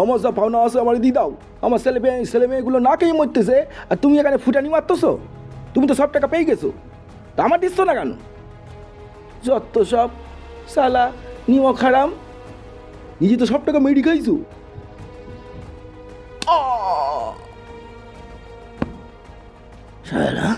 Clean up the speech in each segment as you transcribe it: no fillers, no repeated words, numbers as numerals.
আমার যা পাওনা আছে আমার দিয়ে দাও। আমার ছেলে মেয়েগুলো না খেয়ে মরতেছে, আর তুমি এখানে ফুটানি মারতেছো। তুমি তো সব টাকা পেয়ে গেছো, তা আমার দিচ্ছ না কেন? যত সব সালা নিমক হারাম, নিজে তো সব টাকা মেরি খাইছো। শালা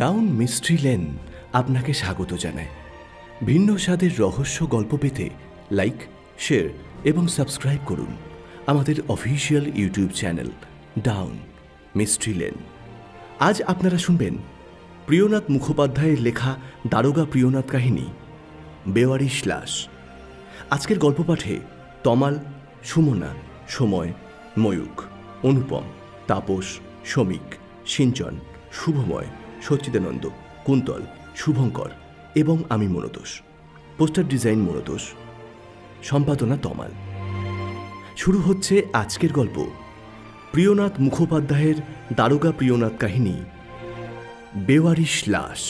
ডাউন মিস্ট্রি লেন আপনাকে স্বাগত জানায়। ভিন্ন স্বাদের রহস্য গল্প পেতে লাইক, শেয়ার এবং সাবস্ক্রাইব করুন আমাদের official YouTube channel down mystery lane. আজ আপনারা শুনবেন প্রিয়নাথ মুখোপাধ্যায়ের লেখা দারোগা প্রিয়নাথ কাহিনী বেওয়ারিশ লাশ। আজকের গল্প পাঠে তমাল, সুমনা, সময়, ময়ূক, অনুপম, তাপস, শ্রমিক, সিঞ্চন, শুভময়, সচ্চিদানন্দ, কুন্তল, শুভঙ্কর এবং আমি মনোতোষ। পোস্টার ডিজাইন মনোতোষ, সম্পাদনা তমাল। শুরু হচ্ছে আজকের গল্প প্রিয়নাথ মুখোপাধ্যায়ের দারোগা প্রিয়নাথ কাহিনী বেওয়ারিশ লাশ।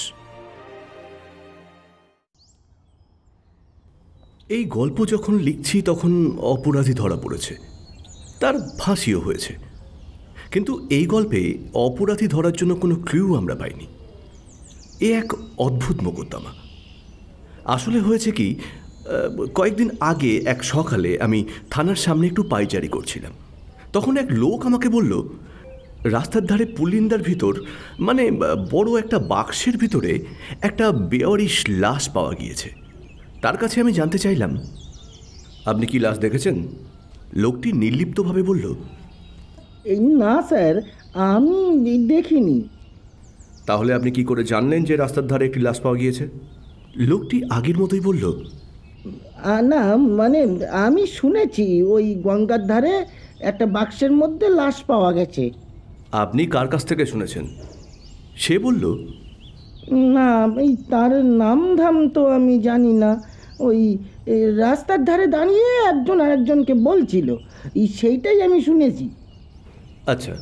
এই গল্প যখন লিখছি তখন অপরাধী ধরা পড়েছে, তার ফাঁসিও হয়েছে। কিন্তু এই গল্পে অপরাধী ধরার জন্য কোনো ক্লু আমরা পাইনি। এ এক অদ্ভুত মোকদ্দমা। আসলে হয়েছে কি, কয়েকদিন আগে এক সকালে আমি থানার সামনে একটু পায়চারি করছিলাম। তখন এক লোক আমাকে বলল, রাস্তার ধারে পুলিন্দার ভিতর, মানে বড় একটা বাক্সের ভিতরে একটা বেওয়ারিশ লাশ পাওয়া গিয়েছে। তার কাছে আমি জানতে চাইলাম, আপনি কি লাশ দেখেছেন? লোকটি নির্লিপ্তভাবে বলল, না স্যার, আমি দেখিনি। তাহলে আপনি কি করে জানলেন যে রাস্তার ধারে একটি লাশ পাওয়া গিয়েছে? লোকটি আগের মতোই বলল, না মানে আমি শুনেছি ওই গঙ্গার ধারে একটা বাক্সের মধ্যে লাশ পাওয়া গেছে। আপনি কার কাছ থেকে শুনেছেন? সে বলল, না এই তার নাম ধাম তো আমি জানি না। ওই রাস্তার ধারে দাঁড়িয়ে একজন আরেকজনকে বলছিল, সেইটাই আমি শুনেছি। আচ্ছা,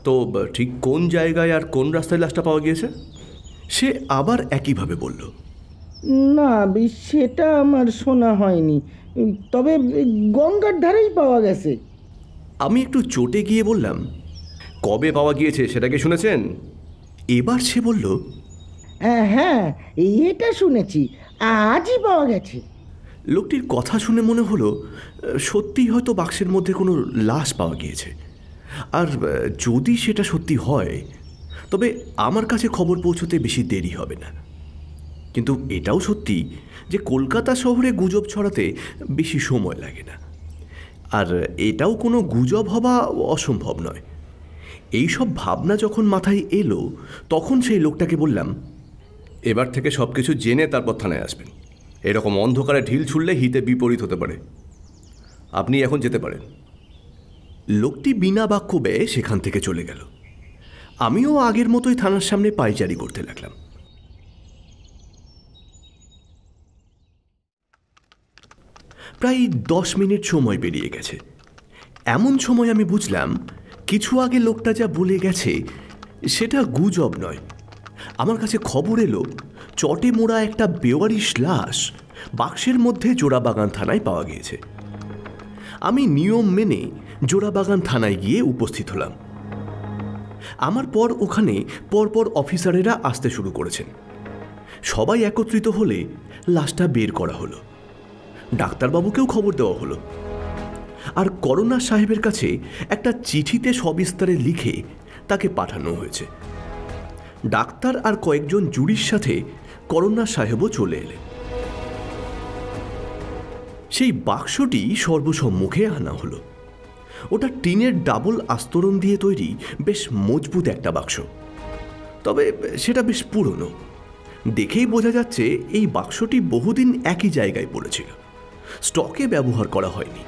তো ঠিক কোন জায়গায় আর কোন রাস্তায় লাশটা পাওয়া গিয়েছে? সে আবার একইভাবে বলল, না সেটা আমার শোনা হয়নি, তবে গঙ্গার ধারেই পাওয়া গেছে। আমি একটু চটে গিয়ে বললাম, কবে পাওয়া গিয়েছে সেটা কি শুনেছেন? এবার সে বলল, হ্যাঁ এটা শুনেছি, আজই পাওয়া গেছে। লোকটির কথা শুনে মনে হলো সত্যিই হয়তো বাক্সের মধ্যে কোনো লাশ পাওয়া গিয়েছে। আর যদি সেটা সত্যি হয় তবে আমার কাছে খবর পৌঁছতে বেশি দেরি হবে না। কিন্তু এটাও সত্যি যে কলকাতা শহরে গুজব ছড়াতে বেশি সময় লাগে না। আর এটাও কোনো গুজব হওয়া অসম্ভব নয়। এই সব ভাবনা যখন মাথায় এলো তখন সেই লোকটাকে বললাম, এবার থেকে সব কিছু জেনে তারপর থানায় আসবেন। এরকম অন্ধকারে ঢিল ছুড়লে হিতে বিপরীত হতে পারে। আপনি এখন যেতে পারেন। লোকটি বিনা বাক্য ব্যয়ে সেখান থেকে চলে গেল। আমিও আগের মতোই থানার সামনে পায়চারি করতে লাগলাম। প্রায় 10 মিনিট সময় পেরিয়ে গেছে। এমন সময় আমি বুঝলাম কিছু আগে লোকটা যা বলে গেছে সেটা গুজব নয়। আমার কাছে খবর এলো চটে মোড়া একটা বেওয়ারিশ লাশ বাক্সের মধ্যে জোড়াবাগান থানায় পাওয়া গিয়েছে। আমি নিয়ম মেনে জোড়াবাগান থানায় গিয়ে উপস্থিত হলাম। আমার পর ওখানে পরপর অফিসারেরা আসতে শুরু করেছেন। সবাই একত্রিত হলে লাশটা বের করা হলো। ডাক্তারবাবুকেও খবর দেওয়া হলো, আর করোনা সাহেবের কাছে একটা চিঠিতে সবিস্তারে লিখে তাকে পাঠানো হয়েছে। ডাক্তার আর কয়েকজন জুরির সাথে করোনা সাহেবও চলে এলেন। সেই বাক্সটি সর্বসম্মুখে আনা হলো। ওটা টিনের ডাবল আস্তরণ দিয়ে তৈরি, বেশ মজবুত একটা বাক্স। তবে সেটা বেশ পুরনো। দেখেই বোঝা যাচ্ছে এই বাক্সটি বহুদিন একই জায়গায় পড়েছিল, স্টকে ব্যবহার করা হয়নি।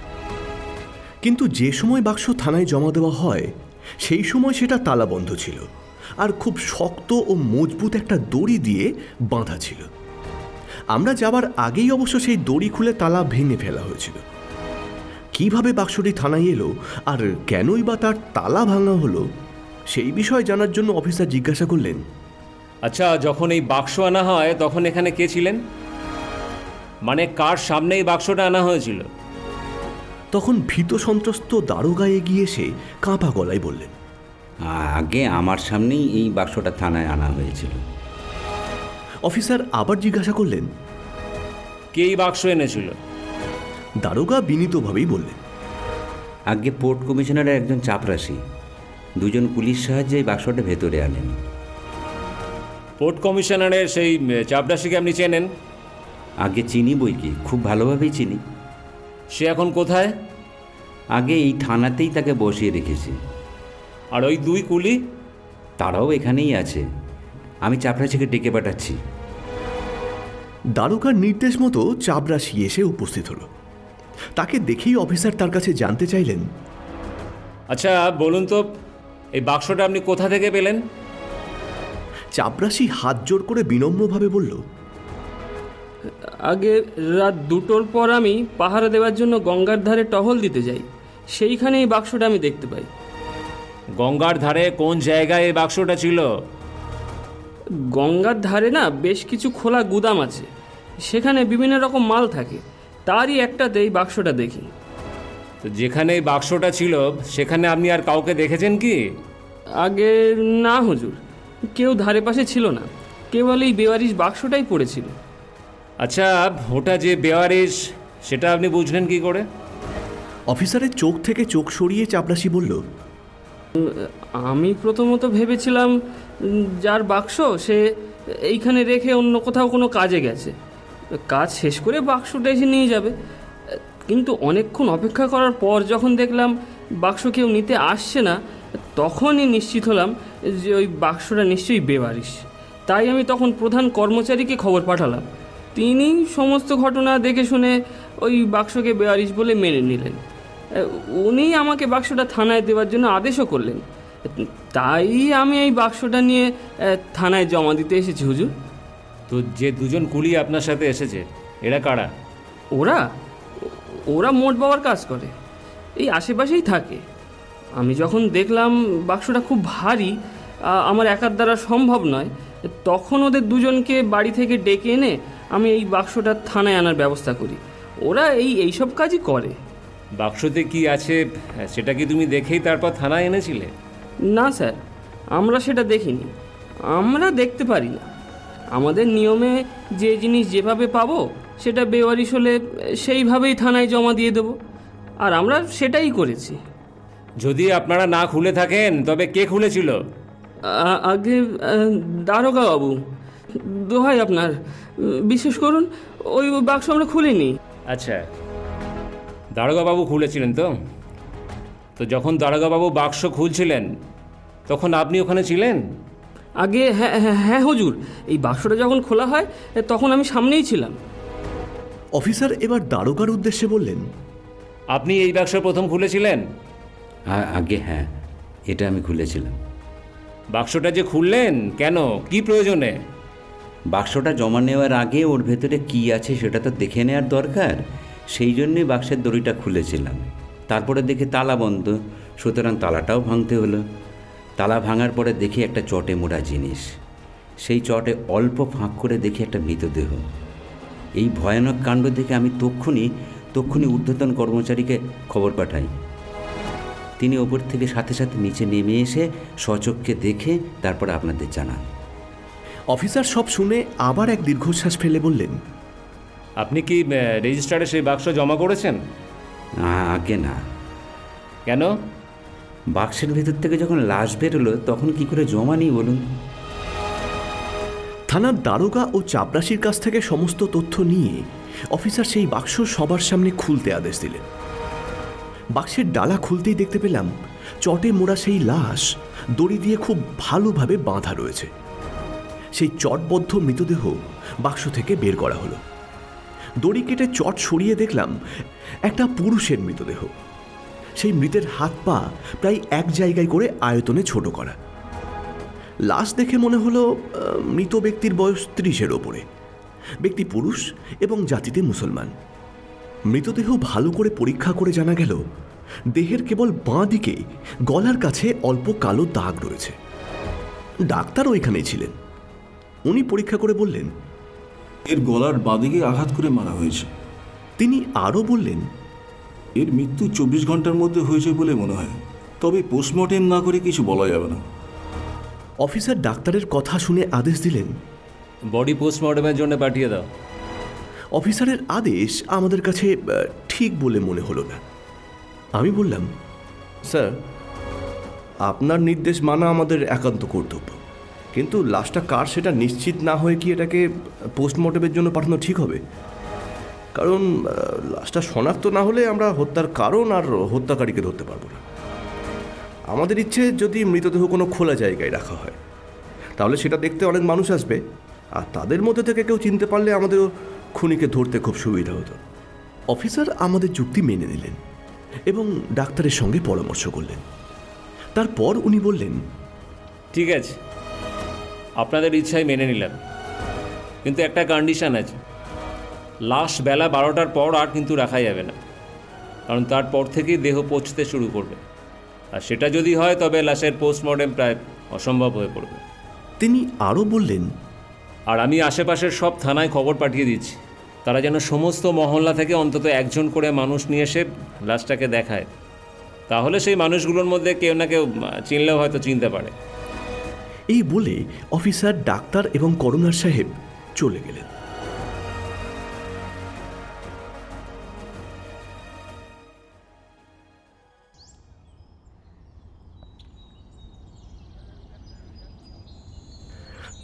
কিন্তু যে সময় বাক্স থানায় জমা দেওয়া হয় সেই সময় সেটা তালাবন্ধ ছিল, আর খুব শক্ত ও মজবুত একটা দড়ি দিয়ে বাঁধা ছিল। আমরা যাবার আগেই অবশ্য সেই দড়ি খুলে তালা ভেঙে ফেলা হয়েছিল। কিভাবে বাক্সটি থানায় এলো আর কেনই বা তার তালা ভাঙা হলো, সেই বিষয়ে জানার জন্য অফিসার জিজ্ঞাসা করলেন, আচ্ছা, যখন এই বাক্স আনা হয় তখন এখানে কে ছিলেন? মানে কার সামনে এই বাক্সটা আনা হয়েছিল? তখন ভীত সন্ত্রস্ত দারোগা এগিয়ে এসে কাঁপা গলায় বললেন, আগে আমার সামনেই এই বাক্সটা থানায় আনা হয়েছিল। অফিসার আবার জিজ্ঞাসা করলেন, কে এই বাক্স এনেছিল? দারোগা বিনীতভাবেই বললেন, আগে পোর্ট কমিশনারের একজন চাপরাশি, দুজন পুলিশ সাহায্যে এই বাক্সটা ভেতরে আনেন। পোর্ট কমিশনারের সেই চাপরাশিকে আপনি চেনেন? আগে চিনি বই কি, খুব ভালোভাবেই চিনি। সে এখন কোথায়? আগে এই থানাতেই তাকে বসিয়ে রেখেছি। আর ওই দুই কুলি? তারাও এখানেই আছে। আমি চাপরাশিকে ডেকে পাঠাচ্ছি। দারোগার নির্দেশ মতো চাপরাশি এসে উপস্থিত হলো। তাকে দেখেই অফিসার তার কাছে জানতে চাইলেন, আচ্ছা বলুন তো, এই বাক্সটা আপনি কোথা থেকে পেলেন? চাপরাশি হাত জোর করে বিনম্রভাবে বলল, আগে রাত 2টোর পর আমি পাহারা দেওয়ার জন্য গঙ্গার ধারে টহল দিতে যাই, সেইখানে এই বাক্সটা আমি দেখতে পাই। গঙ্গার ধারে কোন জায়গায় এই বাক্সটা ছিল? গঙ্গার ধারে না বেশ কিছু খোলা গুদাম আছে, সেখানে বিভিন্ন রকম মাল থাকে, তারই একটাতে এই বাক্সটা দেখি। তো যেখানে এই বাক্সটা ছিল সেখানে আপনি আর কাউকে দেখেছেন কি? আগে না হুজুর, কেউ ধারে পাশে ছিল না, কেবল এই বেওয়ারিশ বাক্সটাই পড়েছিল। আচ্ছা, ওটা যে বেওয়ারিশ সেটা আপনি বুঝলেন কি করে? অফিসারের চোখ থেকে চোখ সরিয়ে চাপরাশি বলল, আমি প্রথমত ভেবেছিলাম যার বাক্স সে এইখানে রেখে অন্য কোথাও কোনো কাজে গেছে, কাজ শেষ করে বাক্সটা এসে নিয়ে যাবে। কিন্তু অনেকক্ষণ অপেক্ষা করার পর যখন দেখলাম বাক্স কেউ নিতে আসছে না, তখনই নিশ্চিত হলাম যে ওই বাক্সটা নিশ্চয়ই বেওয়ারিশ। তাই আমি তখন প্রধান কর্মচারীকে খবর পাঠালাম। তিনি সমস্ত ঘটনা দেখে শুনে ওই বাক্সকে বেওয়ারিশ বলে মেনে নিলেন। উনি আমাকে বাক্সটা থানায় দেওয়ার জন্য আদেশও করলেন। তাই আমি এই বাক্সটা নিয়ে থানায় জমা দিতে এসেছি হুজুর। তো যে দুজন কুলি আপনার সাথে এসেছে এরা কারা? ওরা ওরা মোট বাবার কাজ করে, এই আশেপাশেই থাকে। আমি যখন দেখলাম বাক্সটা খুব ভারী, আমার একার দ্বারা সম্ভব নয়, তখন ওদের দুজনকে বাড়ি থেকে ডেকে এনে আমি এই বাক্সটা থানায় আনার ব্যবস্থা করি। ওরা এইসব কাজই করে। বাক্সতে কি আছে সেটা কি তুমি দেখেই তারপর থানায় এনেছিলে? না স্যার, আমরা সেটা দেখিনি, আমরা দেখতে পারি না। আমাদের নিয়মে যে জিনিস যেভাবে পাবো সেটা বেওয়ারিশ হলে সেইভাবেই থানায় জমা দিয়ে দেব, আর আমরা সেটাই করেছি। যদি আপনারা না খুলে থাকেন তবে কে খুলেছিল? আগে দারোগা বাবু, দোহাই আপনার, বিশেষ করুন ওই বাক্স আমরা খুলিনি। আচ্ছা, দারোগাবাবু খুলেছিলেন তো? তো যখন দারোগাবাবু বাক্স খুলছিলেন তখন আপনি ওখানে ছিলেন? আগে হ্যাঁ হ্যাঁ হ্যাঁ হুজুর, এই বাক্সটা যখন খোলা হয় তখন আমি সামনেই ছিলাম। অফিসার এবার দারোগার উদ্দেশ্যে বললেন, আপনি এই বাক্স প্রথম খুলেছিলেন? আগে হ্যাঁ, এটা আমি খুলেছিলাম। বাক্সটা যে খুললেন কেন, কি প্রয়োজনে? বাক্সটা জমা নেওয়ার আগে ওর ভেতরে কি আছে সেটা তো দেখে নেওয়ার দরকার, সেই জন্যই বাক্সের দড়িটা খুলেছিলাম। তারপরে দেখে তালা বন্ধ, সুতরাং তালাটাও ভাঙতে হলো। তালা ভাঙার পরে দেখি একটা চটে মোড়া জিনিস, সেই চটে অল্প ফাঁক করে দেখি একটা মৃতদেহ। এই ভয়ানক কাণ্ড দেখে আমি তক্ষুনি ঊর্ধ্বতন কর্মচারীকে খবর পাঠাই। তিনি ওপর থেকে সাথে সাথে নিচে নেমে এসে স্বচক্ষে দেখে তারপর আপনাদের জানান। অফিসার সব শুনে আবার এক দীর্ঘশ্বাস ফেলে বললেন, আপনি কি রেজিস্টারে সেই বাক্স জমা করেছেন? আগে না। কেন? বাক্সের ভেতর থেকে যখন লাশ বেরোলো তখন কি করে জমা নিই বলুন? থানার দারোগা ও চাপরাশির কাছ থেকে সমস্ত তথ্য নিয়ে অফিসার সেই বাক্স সবার সামনে খুলতে আদেশ দিলেন। বাক্সের ডালা খুলতেই দেখতে পেলাম চটে মোড়া সেই লাশ দড়ি দিয়ে খুব ভালোভাবে বাঁধা রয়েছে। সেই চটবদ্ধ মৃতদেহ বাক্স থেকে বের করা হলো। দড়ি কেটে চট সরিয়ে দেখলাম একটা পুরুষের মৃতদেহ। সেই মৃতের হাত পা প্রায় এক জায়গায় করে আয়তনে ছোট করা। লাশ দেখে মনে হলো মৃত ব্যক্তির বয়স 30-এর ওপরে। ব্যক্তি পুরুষ এবং জাতিতে মুসলমান। মৃতদেহ ভালো করে পরীক্ষা করে জানা গেল দেহের কেবল বাঁ দিকে গলার কাছে অল্প কালো দাগ রয়েছে। ডাক্তার ওইখানেই ছিলেন। উনি পরীক্ষা করে বললেন, এর গলার বাঁদিকে আঘাত করে মারা হয়েছে। তিনি আরও বললেন, এর মৃত্যু 24 ঘন্টার মধ্যে হয়েছে বলে মনে হয়, তবে পোস্টমর্টেম না করে কিছু বলা যাবে না। অফিসার ডাক্তারের কথা শুনে আদেশ দিলেন, বডি পোস্টমর্টমের জন্য পাঠিয়ে দাও। অফিসারের আদেশ আমাদের কাছে ঠিক বলে মনে হলো না। আমি বললাম, স্যার, আপনার নির্দেশ মানা আমাদের একান্ত কর্তব্য, কিন্তু লাশটা কার সেটা নিশ্চিত না হয়ে কি এটাকে পোস্টমর্টমের জন্য পাঠানো ঠিক হবে? কারণ লাশটা শনাক্ত না হলে আমরা হত্যার কারণ আর হত্যাকারীকে ধরতে পারবো না। আমাদের ইচ্ছে যদি মৃতদেহ কোনো খোলা জায়গায় রাখা হয় তাহলে সেটা দেখতে অনেক মানুষ আসবে, আর তাদের মধ্যে থেকে কেউ চিনতে পারলে আমাদেরও খুনিকে ধরতে খুব সুবিধা হতো। অফিসার আমাদের যুক্তি মেনে নিলেন এবং ডাক্তারের সঙ্গে পরামর্শ করলেন। তারপর উনি বললেন, ঠিক আছে, আপনাদের ইচ্ছাই মেনে নিলাম, কিন্তু একটা কন্ডিশন আছে। লাশ বেলা 12টার পর আর কিন্তু রাখা যাবে না, কারণ তারপর থেকেই দেহ পচতে শুরু করবে, আর সেটা যদি হয় তবে লাশের পোস্টমর্টেম প্রায় অসম্ভব হয়ে পড়বে। তিনি আরও বললেন, আর আমি আশেপাশের সব থানায় খবর পাঠিয়ে দিচ্ছি, তারা যেন সমস্ত মহল্লা থেকে অন্তত একজন করে মানুষ নিয়ে এসে লাশটাকে দেখায়, তাহলে সেই মানুষগুলোর মধ্যে কেউ না কেউ চিনলেও হয়তো চিনতে পারে। এই বলে অফিসার, ডাক্তার এবং করোনার সাহেব চলে গেলেন।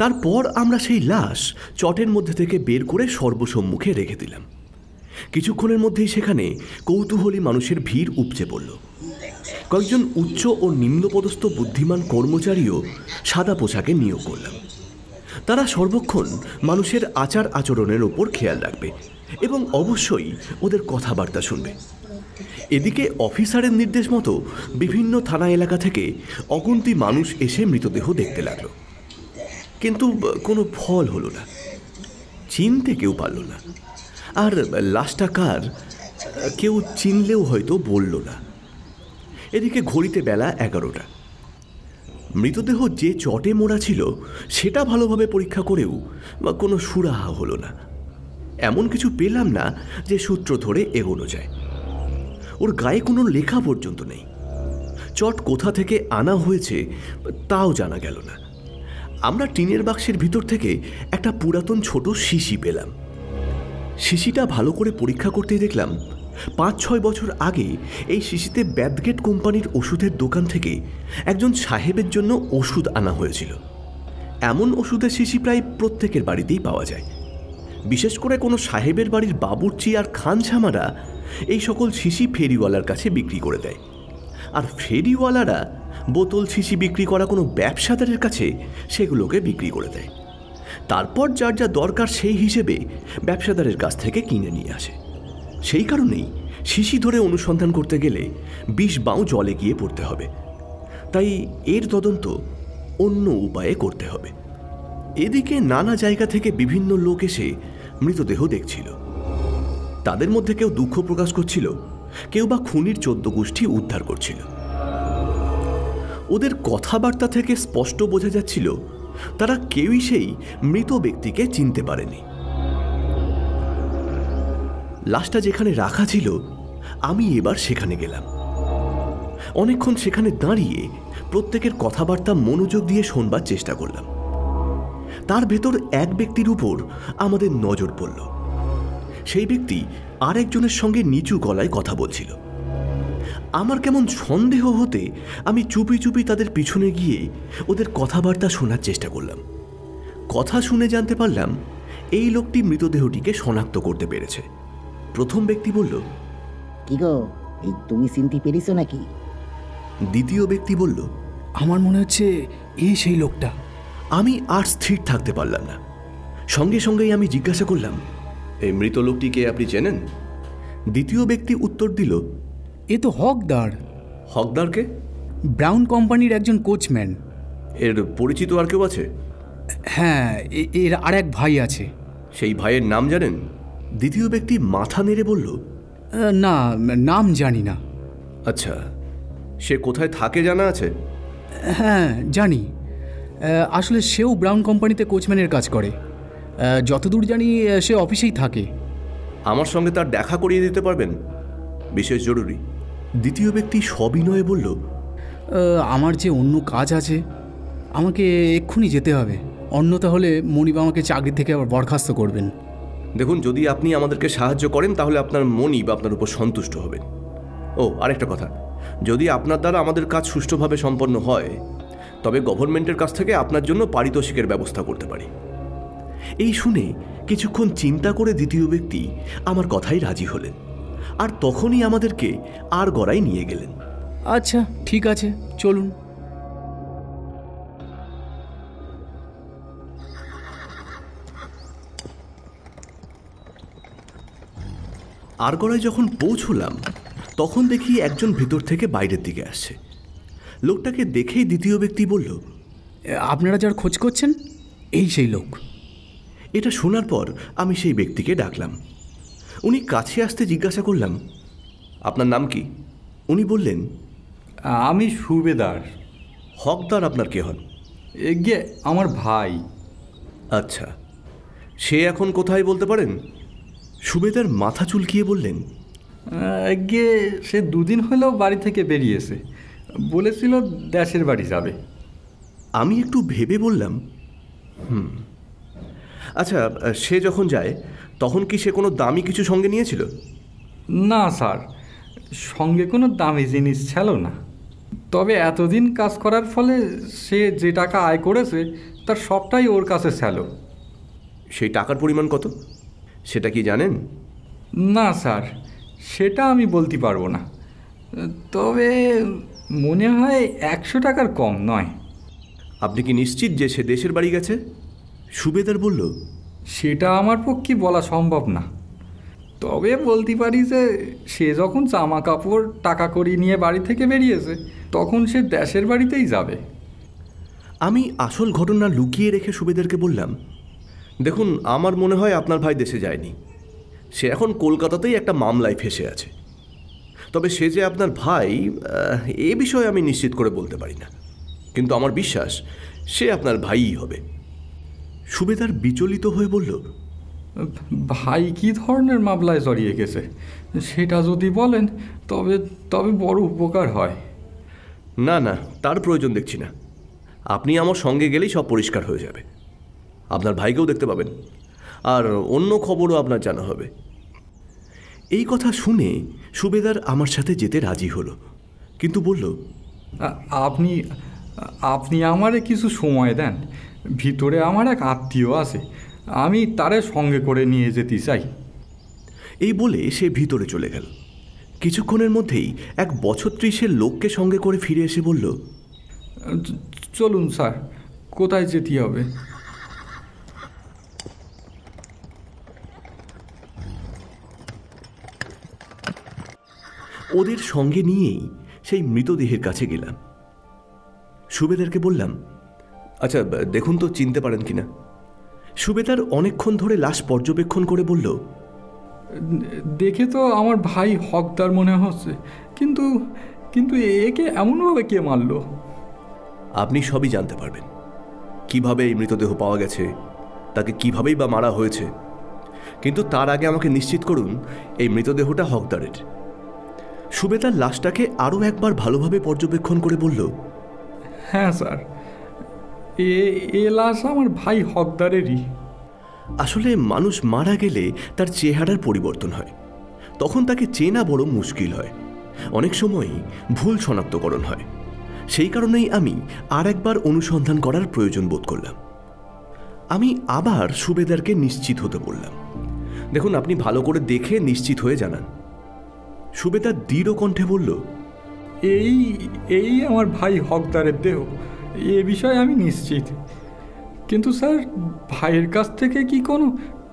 তারপর আমরা সেই লাশ চটের মধ্যে থেকে বের করে সর্বসম্মুখে রেখে দিলাম। কিছুক্ষণের মধ্যেই সেখানে কৌতূহলী মানুষের ভিড় উপচে পড়ল। কয়েকজন উচ্চ ও নিম্নপদস্থ বুদ্ধিমান কর্মচারীও সাদা পোশাকে নিয়োগ করলাম। তারা সর্বক্ষণ মানুষের আচার আচরণের ওপর খেয়াল রাখবে এবং অবশ্যই ওদের কথাবার্তা শুনবে। এদিকে অফিসারের নির্দেশ মতো বিভিন্ন থানা এলাকা থেকে অগুন্তি মানুষ এসে মৃতদেহ দেখতে লাগলো, কিন্তু কোনো ফল হলো না। চিনতে কেউ পারল না, আর লাশটা কার কেউ চিনলেও হয়তো বলল না। এদিকে ঘড়িতে বেলা 11টা। মৃতদেহ যে চটে মোড়া ছিল সেটা ভালোভাবে পরীক্ষা করেও কোনো সুরাহা হলো না। এমন কিছু পেলাম না যে সূত্র ধরে এগোনো যায়। ওর গায়ে কোনো লেখা পর্যন্ত নেই। চট কোথা থেকে আনা হয়েছে তাও জানা গেল না। আমরা টিনের বাক্সের ভিতর থেকে একটা পুরাতন ছোট শিশি পেলাম। শিশিটা ভালো করে পরীক্ষা করতে দেখলাম 5-6 বছর আগে এই শিশিতে ব্যাদগেট কোম্পানির ওষুধের দোকান থেকে একজন সাহেবের জন্য ওষুধ আনা হয়েছিল। এমন ওষুধের শিশি প্রায় প্রত্যেকের বাড়িতেই পাওয়া যায়। বিশেষ করে কোনো সাহেবের বাড়ির বাবুর্চি আর খানছামারা এই সকল শিশি ফেরিওয়ালার কাছে বিক্রি করে দেয়, আর ফেরিওয়ালারা বোতল শিশি বিক্রি করা কোনো ব্যবসাদারের কাছে সেগুলোকে বিক্রি করে দেয়। তারপর যার যা দরকার সেই হিসেবে ব্যবসাদারের কাছ থেকে কিনে নিয়ে আসে। সেই কারণেই শিশি ধরে অনুসন্ধান করতে গেলে 20 বাউ জলে গিয়ে পড়তে হবে। তাই এর তদন্ত অন্য উপায়ে করতে হবে। এদিকে নানা জায়গা থেকে বিভিন্ন লোক এসে মৃতদেহ দেখছিল। তাদের মধ্যে কেউ দুঃখ প্রকাশ করছিল, কেউ বা খুনির 14 গোষ্ঠী উদ্ধার করছিল। ওদের কথাবার্তা থেকে স্পষ্ট বোঝা যাচ্ছিল তারা কেউই সেই মৃত ব্যক্তিকে চিনতে পারেনি। লাশটা যেখানে রাখা ছিল আমি এবার সেখানে গেলাম। অনেকক্ষণ সেখানে দাঁড়িয়ে প্রত্যেকের কথাবার্তা মনোযোগ দিয়ে শোনবার চেষ্টা করলাম। তার ভেতর এক ব্যক্তির উপর আমাদের নজর পড়ল। সেই ব্যক্তি আরেকজনের সঙ্গে নিচু গলায় কথা বলছিল। আমার কেমন সন্দেহ হতে আমি চুপি চুপি তাদের পিছনে গিয়ে ওদের কথাবার্তা শোনার চেষ্টা করলাম। কথা শুনে জানতে পারলাম এই লোকটি মৃতদেহটিকে শনাক্ত করতে পেরেছে। প্রথম ব্যক্তি বলল, কি গো, এই তুমি চিনতে পেরেছো নাকি? দ্বিতীয় ব্যক্তি বলল, আমার মনে হচ্ছে এই সেই লোকটা। আমি আর স্থির থাকতে পারলাম না। সঙ্গে সঙ্গেই আমি জিজ্ঞাসা করলাম, এই মৃত লোকটিকে আপনি চেনেন? দ্বিতীয় ব্যক্তি উত্তর দিল, এ তো হকদার। হকদারকে? ব্রাউন কোম্পানির একজন কোচম্যান। এর পরিচিত আর কেউ আছে? হ্যাঁ, এর আর এক ভাই আছে। সেই ভাইয়ের নাম জানেন? দ্বিতীয় ব্যক্তি মাথা নেড়ে বলল, না, নাম জানি না। আচ্ছা, সে কোথায় থাকে জানা আছে? হ্যাঁ জানি, আসলে সেও ব্রাউন কোম্পানিতে কোচম্যানের কাজ করে। যতদূর জানি সে অফিসেই থাকে। আমার সঙ্গে তার দেখা করিয়ে দিতে পারবেন? বিশেষ জরুরি। দ্বিতীয় ব্যক্তি সবিনয়ে বলল, আমার যে অন্য কাজ আছে, আমাকে এক্ষুনি যেতে হবে, অন্যথা হলে মনিব আমাকে চাকরি থেকে আবার বরখাস্ত করবেন। দেখুন, যদি আপনি আমাদেরকে সাহায্য করেন তাহলে আপনার মনিব আপনার উপর সন্তুষ্ট হবেন। ও আরেকটা কথা, যদি আপনার দ্বারা আমাদের কাজ সুষ্ঠুভাবে সম্পন্ন হয় তবে গভর্নমেন্টের কাছ থেকে আপনার জন্য পারিতোষিকের ব্যবস্থা করতে পারি। এই শুনে কিছুক্ষণ চিন্তা করে দ্বিতীয় ব্যক্তি আমার কথাই রাজি হলেন, আর তখনই আমাদেরকে আর গড়াই নিয়ে গেলেন। আচ্ছা ঠিক আছে, চলুন। আরগড়ায় যখন পৌঁছলাম তখন দেখি একজন ভেতর থেকে বাইরের দিকে আসছে। লোকটাকে দেখেই দ্বিতীয় ব্যক্তি বলল, আপনারা যার খোঁজ করছেন এই সেই লোক। এটা শোনার পর আমি সেই ব্যক্তিকে ডাকলাম। উনি কাছে আসতে জিজ্ঞাসা করলাম, আপনার নাম কি? উনি বললেন, আমি সুবেদার। হকদার আপনার কে হন? এগিয়ে আমার ভাই। আচ্ছা, সে এখন কোথায় বলতে পারেন? সুবেদার মাথা চুলকিয়ে বললেন, এগিয়ে সে দুদিন হলেও বাড়ি থেকে বেরিয়েছে, বলেছিল দেশের বাড়ি যাবে। আমি একটু ভেবে বললাম, আচ্ছা, সে যখন যায় তখন কি সে কোনো দামি কিছু সঙ্গে নিয়েছিল? না স্যার, সঙ্গে কোনো দামি জিনিস ছিল না। তবে এতদিন কাজ করার ফলে সে যে টাকা আয় করেছে তার সবটাই ওর কাছে ছিল। সেই টাকার পরিমাণ কত সেটা কি জানেন? না স্যার, সেটা আমি বলতে পারবো না, তবে মনে হয় 100 টাকার কম নয়। আপনি কি নিশ্চিত যে সে দেশের বাড়ি গেছে? সুবেদার বলল, সেটা আমার পক্ষে বলা সম্ভব না, তবে বলতে পারি যে সে যখন জামা কাপড় টাকা করি নিয়ে বাড়ি থেকে বেরিয়েছে তখন সে দেশের বাড়িতেই যাবে। আমি আসল ঘটনা লুকিয়ে রেখে সুবেদারকে বললাম, দেখুন, আমার মনে হয় আপনার ভাই দেশে যায়নি। সে এখন কলকাতাতেই একটা মামলায় ফেসে আছে। তবে সে যে আপনার ভাই এ বিষয়ে আমি নিশ্চিত করে বলতে পারি না, কিন্তু আমার বিশ্বাস সে আপনার ভাইই হবে। সুবেদার বিচলিত হয়ে বলল, ভাই কী ধরনের মামলায় জড়িয়ে গেছে সেটা যদি বলেন তবে তবে বড় উপকার হয়। না না, তার প্রয়োজন দেখছি না। আপনি আমার সঙ্গে গেলেই সব পরিষ্কার হয়ে যাবে। আপনার ভাইকেও দেখতে পাবেন, আর অন্য খবরও আপনার জানা হবে। এই কথা শুনে সুবেদার আমার সাথে যেতে রাজি হলো, কিন্তু বলল, আপনি আপনি আমারে কিছু সময় দেন, ভিতরে আমার এক আত্মীয় আছে, আমি তারে সঙ্গে করে নিয়ে যেতে চাই। এই বলে সে ভিতরে চলে গেল। কিছুক্ষণের মধ্যেই এক বছর 30-এর লোককে সঙ্গে করে ফিরে এসে বলল, চলুন স্যার, কোথায় যেতে হবে? ওদের সঙ্গে নিয়েই সেই মৃতদেহের কাছে গেলাম। সুবেদারকে বললাম, আচ্ছা দেখুন তো চিনতে পারেন কিনা। সুবেদার অনেকক্ষণ ধরে লাশ পর্যবেক্ষণ করে বলল, দেখে তো আমার ভাই হকদার মনে হচ্ছে, কিন্তু কিন্তু একে এমনভাবে কে মারল? আপনি সবই জানতে পারবেন। কিভাবে এই মৃতদেহ পাওয়া গেছে, তাকে কিভাবেই বা মারা হয়েছে, কিন্তু তার আগে আমাকে নিশ্চিত করুন এই মৃতদেহটা হকদারের। সুবেদার লাশটাকে আরও একবার ভালোভাবে পর্যবেক্ষণ করে বলল, হ্যাঁ স্যার, এ লাশ আমার ভাই হকদারেরই। আসলে মানুষ মারা গেলে তার চেহারার পরিবর্তন হয়, তখন তাকে চেনা বড় মুশকিল হয়, অনেক সময়ই ভুল শনাক্তকরণ হয়। সেই কারণেই আমি আর একবার অনুসন্ধান করার প্রয়োজন বোধ করলাম। আমি আবার সুবেদারকে নিশ্চিত হতে বললাম। দেখুন, আপনি ভালো করে দেখে নিশ্চিত হয়ে জানান। সুবেদার দৃঢ় কণ্ঠে বলল, এই আমার ভাই হকদারের দেহ, এ বিষয়ে আমি নিশ্চিত। কিন্তু স্যার, ভাইয়ের কাছ থেকে কি কোনো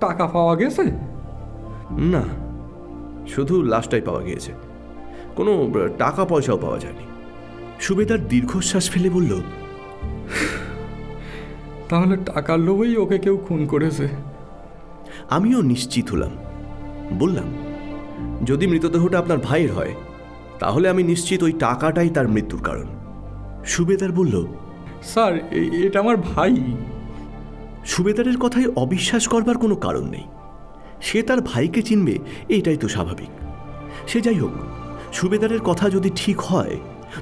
টাকা পাওয়া গেছে? না, শুধু লাশটাই পাওয়া গিয়েছে, কোনো টাকা পয়সাও পাওয়া যায়নি। সুবেদার দীর্ঘশ্বাস ফেলে বলল, তাহলে টাকার লোভেই ওকে কেউ খুন করেছে। আমিও নিশ্চিত হলাম। বললাম, যদি মৃতদেহটা আপনার ভাইয়ের হয় তাহলে আমি নিশ্চিত ওই টাকাটাই তার মৃত্যুর কারণ। সুবেদার বলল, স্যার, এটা আমার ভাই। সুবেদারের কথায় অবিশ্বাস করবার কোনো কারণ নেই। সে তার ভাইকে চিনবে, এটাই তো স্বাভাবিক। সে যাই হোক, সুবেদারের কথা যদি ঠিক হয়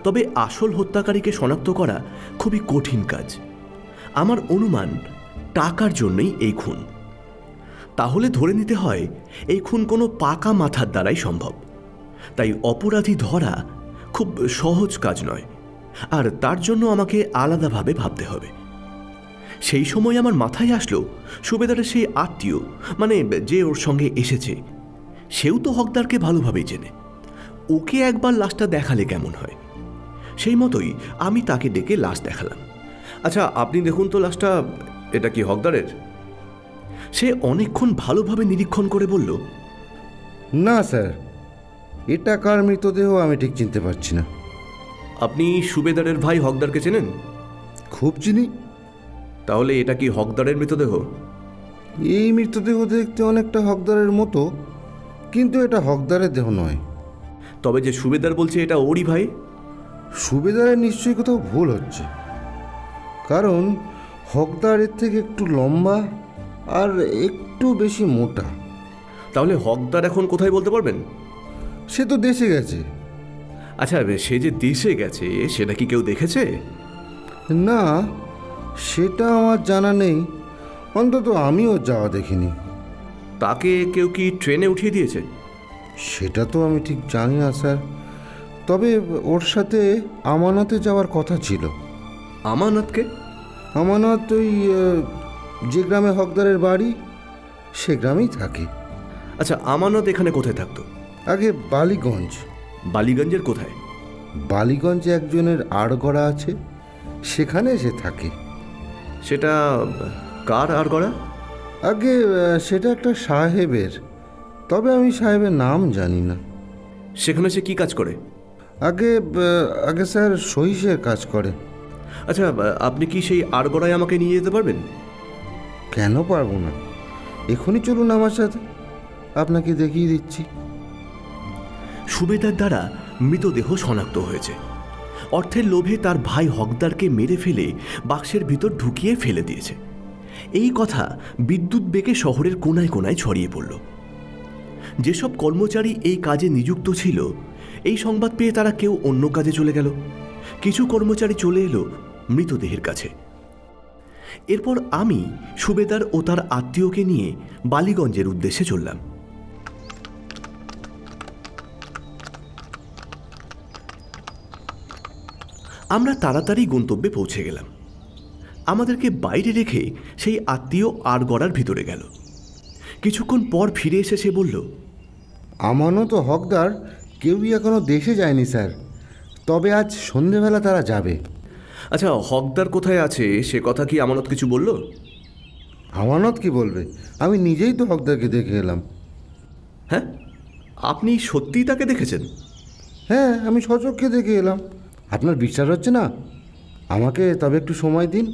তবে আসল হত্যাকারীকে শনাক্ত করা খুবই কঠিন কাজ। আমার অনুমান টাকার জন্যই এই খুন। তাহলে ধরে নিতে হয় এই খুন কোনো পাকা মাথার দ্বারাই সম্ভব। তাই অপরাধী ধরা খুব সহজ কাজ নয়, আর তার জন্য আমাকে আলাদাভাবে ভাবতে হবে। সেই সময় আমার মাথায় আসলো সুবেদারের সেই আত্মীয়, মানে যে ওর সঙ্গে এসেছে, সেও তো হকদারকে ভালোভাবেই চেনে। ওকে একবার লাশটা দেখালে কেমন হয়? সেই মতোই আমি তাকে ডেকে লাশ দেখালাম। আচ্ছা, আপনি দেখুন তো লাশটা, এটা কি হকদারের? সে অনেকক্ষণ ভালোভাবে নিরীক্ষণ করে বলল, না স্যার, এটা কার মৃতদেহ আমি ঠিক চিনতে পারছি না। আপনি সুবেদারের ভাই হকদারকে চেনেন? খুব চিনি। তাহলে এটা কি হকদারের মৃতদেহ? এই মৃতদেহ দেখতে অনেকটা হকদারের মতো, কিন্তু এটা হকদারের দেহ নয়। তবে যে সুবেদার বলছে এটা ওরই ভাই? সুবেদারের নিশ্চয়ই কোথাও ভুল হচ্ছে, কারণ হকদার এর থেকে একটু লম্বা আর একটু বেশি মোটা। তাহলে হকদার এখন কোথায় বলতে পারবেন? সে তো দেশে গেছে। আচ্ছা, সে যে দেশে গেছে সেটা কি কেউ দেখেছে? না, সেটা আমার জানা নেই, অন্তত আমিও যাওয়া দেখিনি। তাকে কেউ কি ট্রেনে উঠিয়ে দিয়েছে? সেটা তো আমি ঠিক জানি না স্যার, তবে ওর সাথে আমানতে যাওয়ার কথা ছিল। আমানতকে? আমানত ওই যে গ্রামে হকদারের বাড়ি, সে গ্রামেই থাকে। আচ্ছা, আমানত এখানে কোথায় থাকতো? আগে বালিগঞ্জ। বালিগঞ্জের কোথায়? বালিগঞ্জে একজনের আড়গড়া আছে, সেখানে সে থাকে। সেটা কার আড়গড়া? আগে সেটা একটা সাহেবের, তবে আমি সাহেবের নাম জানি না। সেখানে সে কি কাজ করে? আগে স্যার সহিসের কাজ করে। আচ্ছা, আপনি কি সেই আড়গড়ায় আমাকে নিয়ে যেতে পারবেন? কেন পারবো না, এখনই চলুন আমার সাথে, আপনাকে দেখিয়ে দিচ্ছি। সুবেদার দ্বারা মৃতদেহ শনাক্ত হয়েছে। অর্থের লোভে তার ভাই হকদারকে মেরে ফেলে বাক্সের ভিতর ঢুকিয়ে ফেলে দিয়েছে। এই কথা বিদ্যুৎ বেগে শহরের কোনায় কোনায় ছড়িয়ে পড়ল। যেসব কর্মচারী এই কাজে নিযুক্ত ছিল, এই সংবাদ পেয়ে তারা কেউ অন্য কাজে চলে গেল, কিছু কর্মচারী চলে এলো মৃতদেহের কাছে। এরপর আমি সুবেদার ও তার আত্মীয়কে নিয়ে বালিগঞ্জের উদ্দেশ্যে চললাম। আমরা তাড়াতাড়ি গন্তব্যে পৌঁছে গেলাম। আমাদেরকে বাইরে রেখে সেই আত্মীয় আড়গড়ার ভিতরে গেল। কিছুক্ষণ পর ফিরে এসে সে বলল, আমানত ও হকদার কেউই এখনো দেশে যায়নি স্যার, তবে আজ সন্ধেবেলা তারা যাবে। আচ্ছা, হকদার কোথায় আছে সে কথা কি আমানত কিছু বলল? আমানত কি বলবে, আমি নিজেই তো হকদারকে দেখে এলাম। হ্যাঁ, আপনি সত্যিই তাকে দেখেছেন? হ্যাঁ, আমি সচক্ষে দেখে এলাম। আপনার বিশ্বাস হচ্ছে না? আমাকে তবে একটু সময় দিন,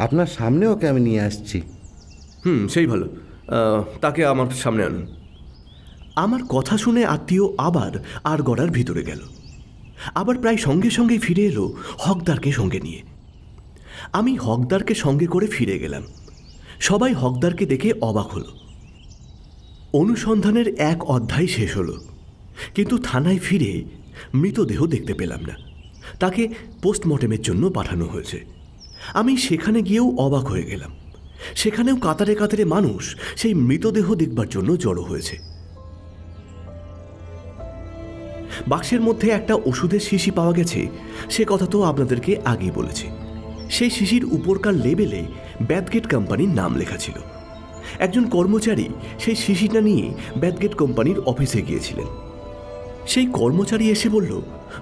আপনার সামনে ওকে আমি নিয়ে আসছি। সেই ভালো, তাকে আমার সামনে আনুন। আমার কথা শুনে আত্মীয় আবার আড়গড়ার ভিতরে গেল। আবার প্রায় সঙ্গে সঙ্গেই ফিরে এলো হকদারকে সঙ্গে নিয়ে। আমি হকদারকে সঙ্গে করে ফিরে গেলাম। সবাই হকদারকে দেখে অবাক হলো। অনুসন্ধানের এক অধ্যায় শেষ হলো, কিন্তু থানায় ফিরে মৃতদেহ দেখতে পেলাম না। তাকে পোস্টমর্টেমের জন্য পাঠানো হয়েছে। আমি সেখানে গিয়েও অবাক হয়ে গেলাম। সেখানেও কাতারে কাতারে মানুষ সেই মৃতদেহ দেখবার জন্য জড়ো হয়েছে। বাক্সের মধ্যে একটা ওষুধের শিশি পাওয়া গেছে, সে কথা তো আপনাদেরকে আগেই বলেছি। সেই শিশির উপরকার লেবেলে ব্যাথগেট কোম্পানির নাম লেখা ছিল। একজন কর্মচারী সেই শিশিটা নিয়ে ব্যাথগেট কোম্পানির অফিসে গিয়েছিলেন। সেই কর্মচারী এসে বলল,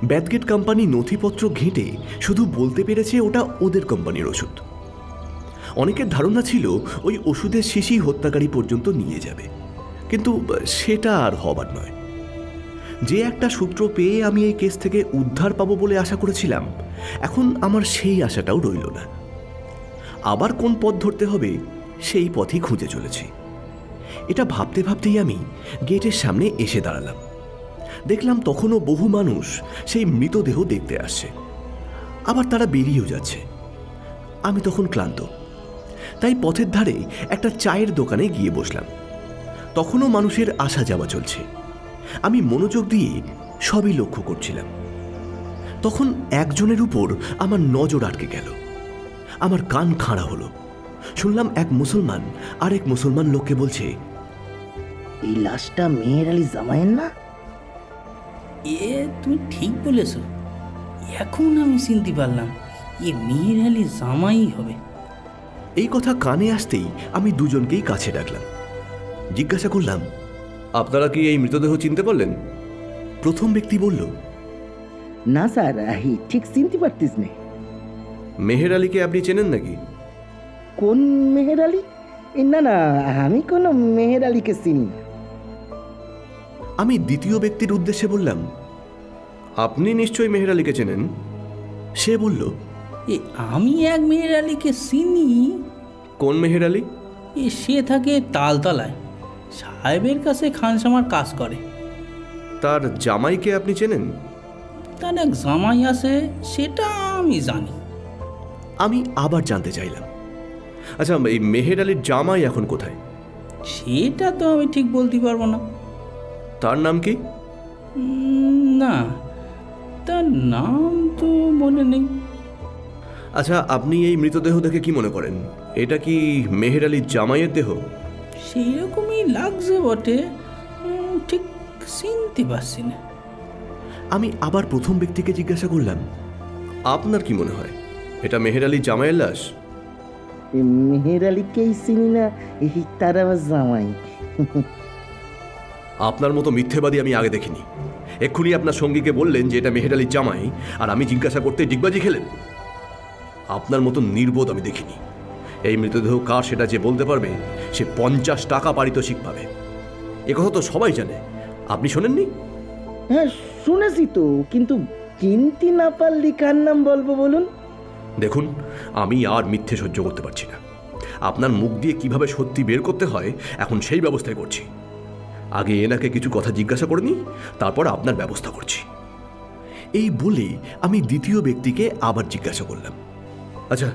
ব্যাথগেট কোম্পানি নথিপত্র ঘেঁটে শুধু বলতে পেরেছে ওটা ওদের কোম্পানির ওষুধ। অনেকের ধারণা ছিল ওই ওষুধের শিশি হত্যাকারী পর্যন্ত নিয়ে যাবে, কিন্তু সেটা আর হবার নয়। যে একটা সূত্র পেয়ে আমি এই কেস থেকে উদ্ধার পাবো বলে আশা করেছিলাম, এখন আমার সেই আশাটাও রইল না। আবার কোন পথ ধরতে হবে সেই পথই খুঁজে চলেছি। এটা ভাবতে ভাবতেই আমি গেটের সামনে এসে দাঁড়ালাম। দেখলাম তখনও বহু মানুষ সেই মৃতদেহ দেখতে আসছে, আবার তারা বেরিয়েও যাচ্ছে। আমি তখন ক্লান্ত, তাই পথের ধারে একটা চায়ের দোকানে গিয়ে বসলাম। তখনও মানুষের আসা যাওয়া চলছে। আমি মনোযোগ দিয়ে সবই লক্ষ্য করছিলাম। তখন একজনের উপর আমার নজর আটকে গেল। আমার কান খাড়া হলো। শুনলাম এক মুসলমান আরেক মুসলমান লোককে বলছে, এই লাশটা মেহের আলী জামাইয়ের না? তুমি ঠিক বলেছ, এখন আমি চিনতে পারলাম মেহের আলী জামাই হবে। এই কথা কানে আসতেই আমি দুজনকেই কাছে ডাকলাম। জিজ্ঞাসা করলাম, আপনারা কি এই মৃতদেহ চিনতে পারলেন? প্রথম ব্যক্তি বলল, না স্যার, ঠিক চিনতে পারতিস না। মেহের আলীকে আপনি চেনেন নাকি? কোন মেহের আলী? না না, আমি কোনো মেহের আলীকে চিনি না। আমি দ্বিতীয় ব্যক্তির উদ্দেশ্যে বললাম, আপনি নিশ্চয়ই মেহের আলীকে চেনেন। সে বলল, আমি এক মেহের আলীকে চিনি। কোন মেহের আলী? সে থাকে তালতলায়, সাহেবের কাছে খানসামার কাজ করে। তার জামাইকে আপনি চেনেন? তার এক জামাই আছে, সেটা আমি জানি। আমি আবার জানতে চাইলাম, আচ্ছা এই মেহের আলীর জামাই এখন কোথায়? সেটা তো আমি ঠিক বলতে পারবো না। তার নাম কি? না, তার নাম তো মনে নেই। আচ্ছা, আপনি এই মৃতদেহ দেখে কি মনে করেন? এটা কি মেহের আলীর জামাইয়ের দেহ? সেরকমই লাগছে বটে, ঠিক চিনতে পারছি না। আমি আবার প্রথম ব্যক্তিকে জিজ্ঞাসা করলাম, আপনার কি মনে হয় এটা মেহের আলীর জামাইয়ের লাশ? মেহের আলীকেই চিনি না, তার আমার জামাই। আপনার মতো মিথ্যেবাদী আমি আগে দেখিনি। এক্ষুনি আপনার সঙ্গীকে বললেন যে এটা মেহের আলীর জামাই, আর আমি জিজ্ঞাসা করতে ডিগবাজি খেলেন। আপনার মতো নির্বোধ আমি দেখিনি। এই মৃতদেহ কার সেটা যে বলতে পারবে, সে 50 টাকা পারিতোষিক পাবে। একথা তো সবাই জানে, আপনি শোনেননি? হ্যাঁ শুনেছি তো, কিন্তু চিনতে না পারলি কার নাম বলবো বলুন? দেখুন, আমি আর মিথ্যে সহ্য করতে পারছি না। আপনার মুখ দিয়ে কিভাবে সত্যি বের করতে হয় এখন সেই ব্যবস্থাই করছি। আগে এনাকে কিছু কথা জিজ্ঞাসা করে নিই, তারপর আপনার ব্যবস্থা করছি। এই বলে আমি দ্বিতীয় ব্যক্তিকে আবার জিজ্ঞাসা করলাম, আচ্ছা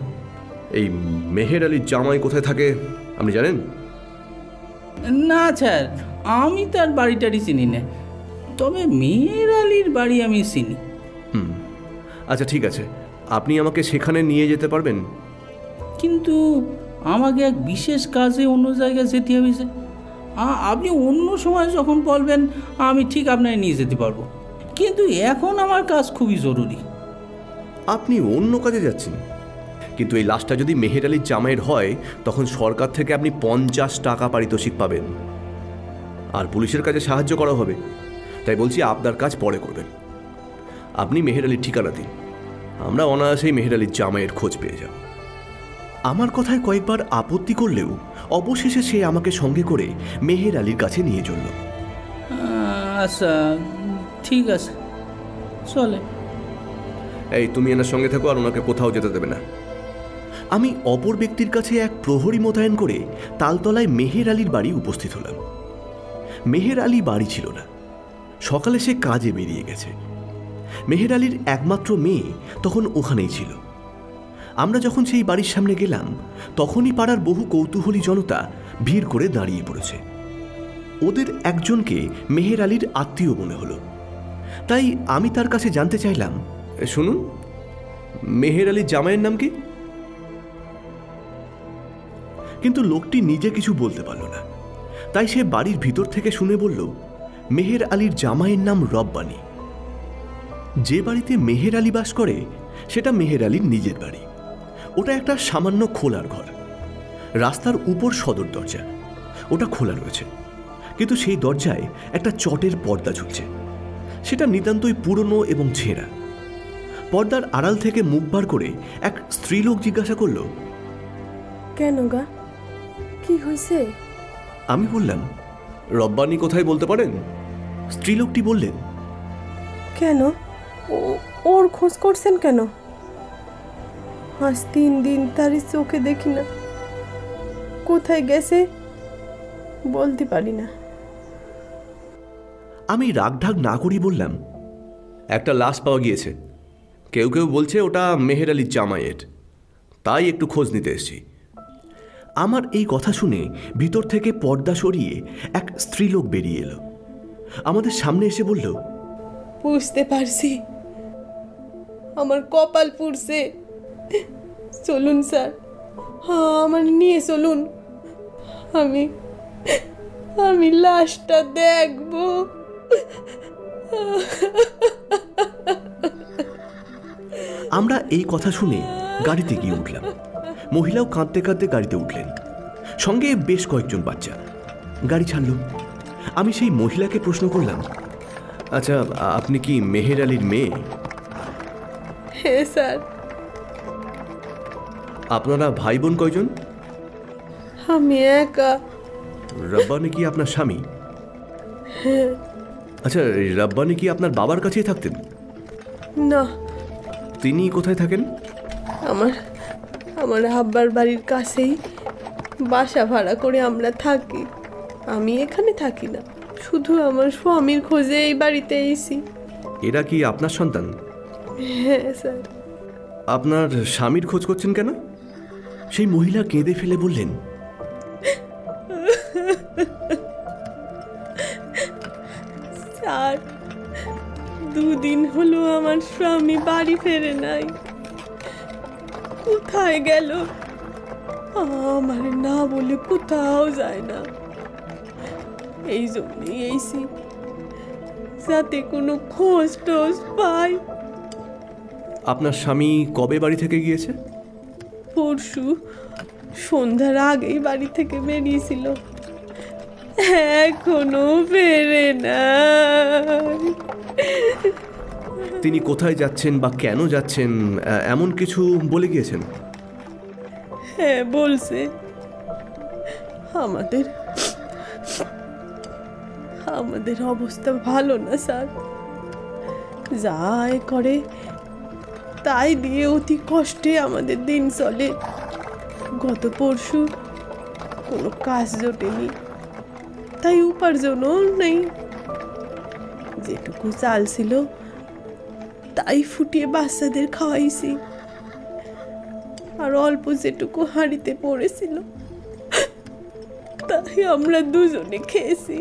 এই মেহের আলীর জামাই কোথায় থাকে আপনি জানেন? না স্যার, আমি তার বাড়িটারই চিনি না, তবে মেহের আলীর বাড়ি আমি চিনি। আচ্ছা ঠিক আছে, আপনি আমাকে সেখানে নিয়ে যেতে পারবেন? কিন্তু আমাকে এক বিশেষ কাজে অন্য জায়গায় যেতে হবে যে। আপনি অন্য সময় যখন বলবেন আমি ঠিক আপনাকে নিয়ে যেতে পারবো, কিন্তু এখন আমার কাজ খুবই জরুরি। আপনি অন্য কাজে যাচ্ছেন? কিন্তু এই লাশটা যদি মেহের আলীর জামাইয়ের হয়, তখন সরকার থেকে আপনি 50 টাকা পারিতোষিক পাবেন, আর পুলিশের কাজে সাহায্য করা হবে। তাই বলছি আপনার কাজ পরে করবেন। আপনি মেহের আলীর ঠিকানা দিন, আমরা অনায়াসেই মেহের আলীর জামাইয়ের খোঁজ পেয়ে যাব। আমার কথায় কয়েকবার আপত্তি করলেও অবশেষে সে আমাকে সঙ্গে করে মেহের আলীর কাছে নিয়ে চলল। আচ্ছা ঠিক আছে, চলে। এই তুমি এনার সঙ্গে থাকো, আর ওনাকে কোথাও যেতে দেবে না। আমি অপর ব্যক্তির কাছে এক প্রহরী মোতায়েন করে তালতলায় মেহের আলীর বাড়ি উপস্থিত হলাম। মেহের আলী বাড়ি ছিল না, সকালে সে কাজে বেরিয়ে গেছে। মেহের আলীর একমাত্র মেয়ে তখন ওখানেই ছিল। আমরা যখন সেই বাড়ির সামনে গেলাম, তখনই পাড়ার বহু কৌতূহলী জনতা ভিড় করে দাঁড়িয়ে পড়েছে। ওদের একজনকে মেহের আলীর আত্মীয় মনে হলো। তাই আমি তার কাছে জানতে চাইলাম, শুনুন, মেহের আলীর জামাইয়ের নাম কি? কিন্তু লোকটি নিজে কিছু বলতে পারল না। তাই সে বাড়ির ভিতর থেকে শুনে বলল, মেহের আলীর জামাইয়ের নাম রব্বানী। যে বাড়িতে মেহের আলী বাস করে সেটা মেহের আলীর নিজের বাড়ি। ওটা একটা সামান্য খোলার ঘর। রাস্তার উপর সদর দরজা, ওটা খোলা রয়েছে, কিন্তু সেই দরজায় একটা চটের পর্দা ঝুলছে। সেটা নিতান্তই পুরনো এবং ছেঁড়া। পর্দার আড়াল থেকে মুখ বার করে এক স্ত্রীলোক জিজ্ঞাসা করল, কেন গা, কি হয়েছে? আমি বললাম, রব্বানী কোথায় বলতে পারেন? স্ত্রীলোকটি বললেন, কেন, ওর খোঁজ করছেন কেন? আজ 3 দিন তারই চোখে দেখি না, কোথায় গেছে বলতে পারি না। আমি রাগঢাক না করি বললাম, একটা লাশ পাওয়া গিয়েছে। কেউ কেউ বলছে ওটা মেহের আলীর জামাইয়ের, তাই একটু খোঁজ নিতে এসেছি। আমার এই কথা শুনে ভিতর থেকে পর্দা সরিয়ে এক স্ত্রীলোক বেরিয়ে এলো। আমাদের সামনে এসে বলল, বুঝতে পারছি, আমার কপাল পুড়ছে। চলুন স্যার, আমার নিয়ে চলুন, আমি লাশটা দেখব। আমরা এই কথা শুনে গাড়িতে গিয়ে উঠলাম। মহিলাও কাঁদতে কাঁদতে গাড়িতে উঠলেন, সঙ্গে বেশ কয়েকজন বাচ্চা। গাড়ি ছাড়ল। আমি সেই মহিলাকে প্রশ্ন করলাম, আচ্ছা, আপনি কি মেহের আলীর মেয়ে? হ্যাঁ স্যার। আপনারা ভাই বোন কয়জন? আমি একা। রব্বানী কি আপনার স্বামী? হ্যাঁ। আচ্ছা, রব্বানী কি আপনার বাবার কাছেই থাকতেন? না। তিনি কোথায় থাকেন? আমার আব্বার বাড়ির কাছেই বাসা ভাড়া করে আমরা থাকি। আমি এখানে থাকি না, শুধু আমার স্বামীর খোঁজে এই বাড়িতে এসেছি। এরা কি আপনার সন্তান? হ্যাঁ স্যার। আপনার স্বামীর খোঁজ করছেন কেন? সেই মহিলা কেঁদে ফেলে বললেন, স্যার, 2 দিন হলো আমার স্বামী বাড়ি ফেরে নাই। কোথায় গেল আমার না বলে কোথাও যায় না। এই জন্যই এইছি, যাতে কোনো খোঁজ টোজ পাই। আপনার স্বামী কবে বাড়ি থেকে গিয়েছে? পরশু সন্ধ্যার আগেই বাড়ি থেকে বেরিয়েছিল, এখনো বেরে না। তিনি কোথায় যাচ্ছেন বা কেন যাচ্ছেন এমন কিছু বলে গিয়েছেন? হ্যাঁ বলছে। আমাদের অবস্থা ভালো না স্যার, যাই করে তাই দিয়ে অতি কষ্টে আমাদের দিন চলে। গত পরশু কোনো কাজ জোটেনি, তাই উপার্জনও নেই। যেটুকু চাল ছিল তাই ফুটিয়ে বাচ্চাদের খাওয়াইছি, আর অল্প যেটুকু হাঁড়িতে পড়েছিল তাই আমরা দুজনে খেয়েছি,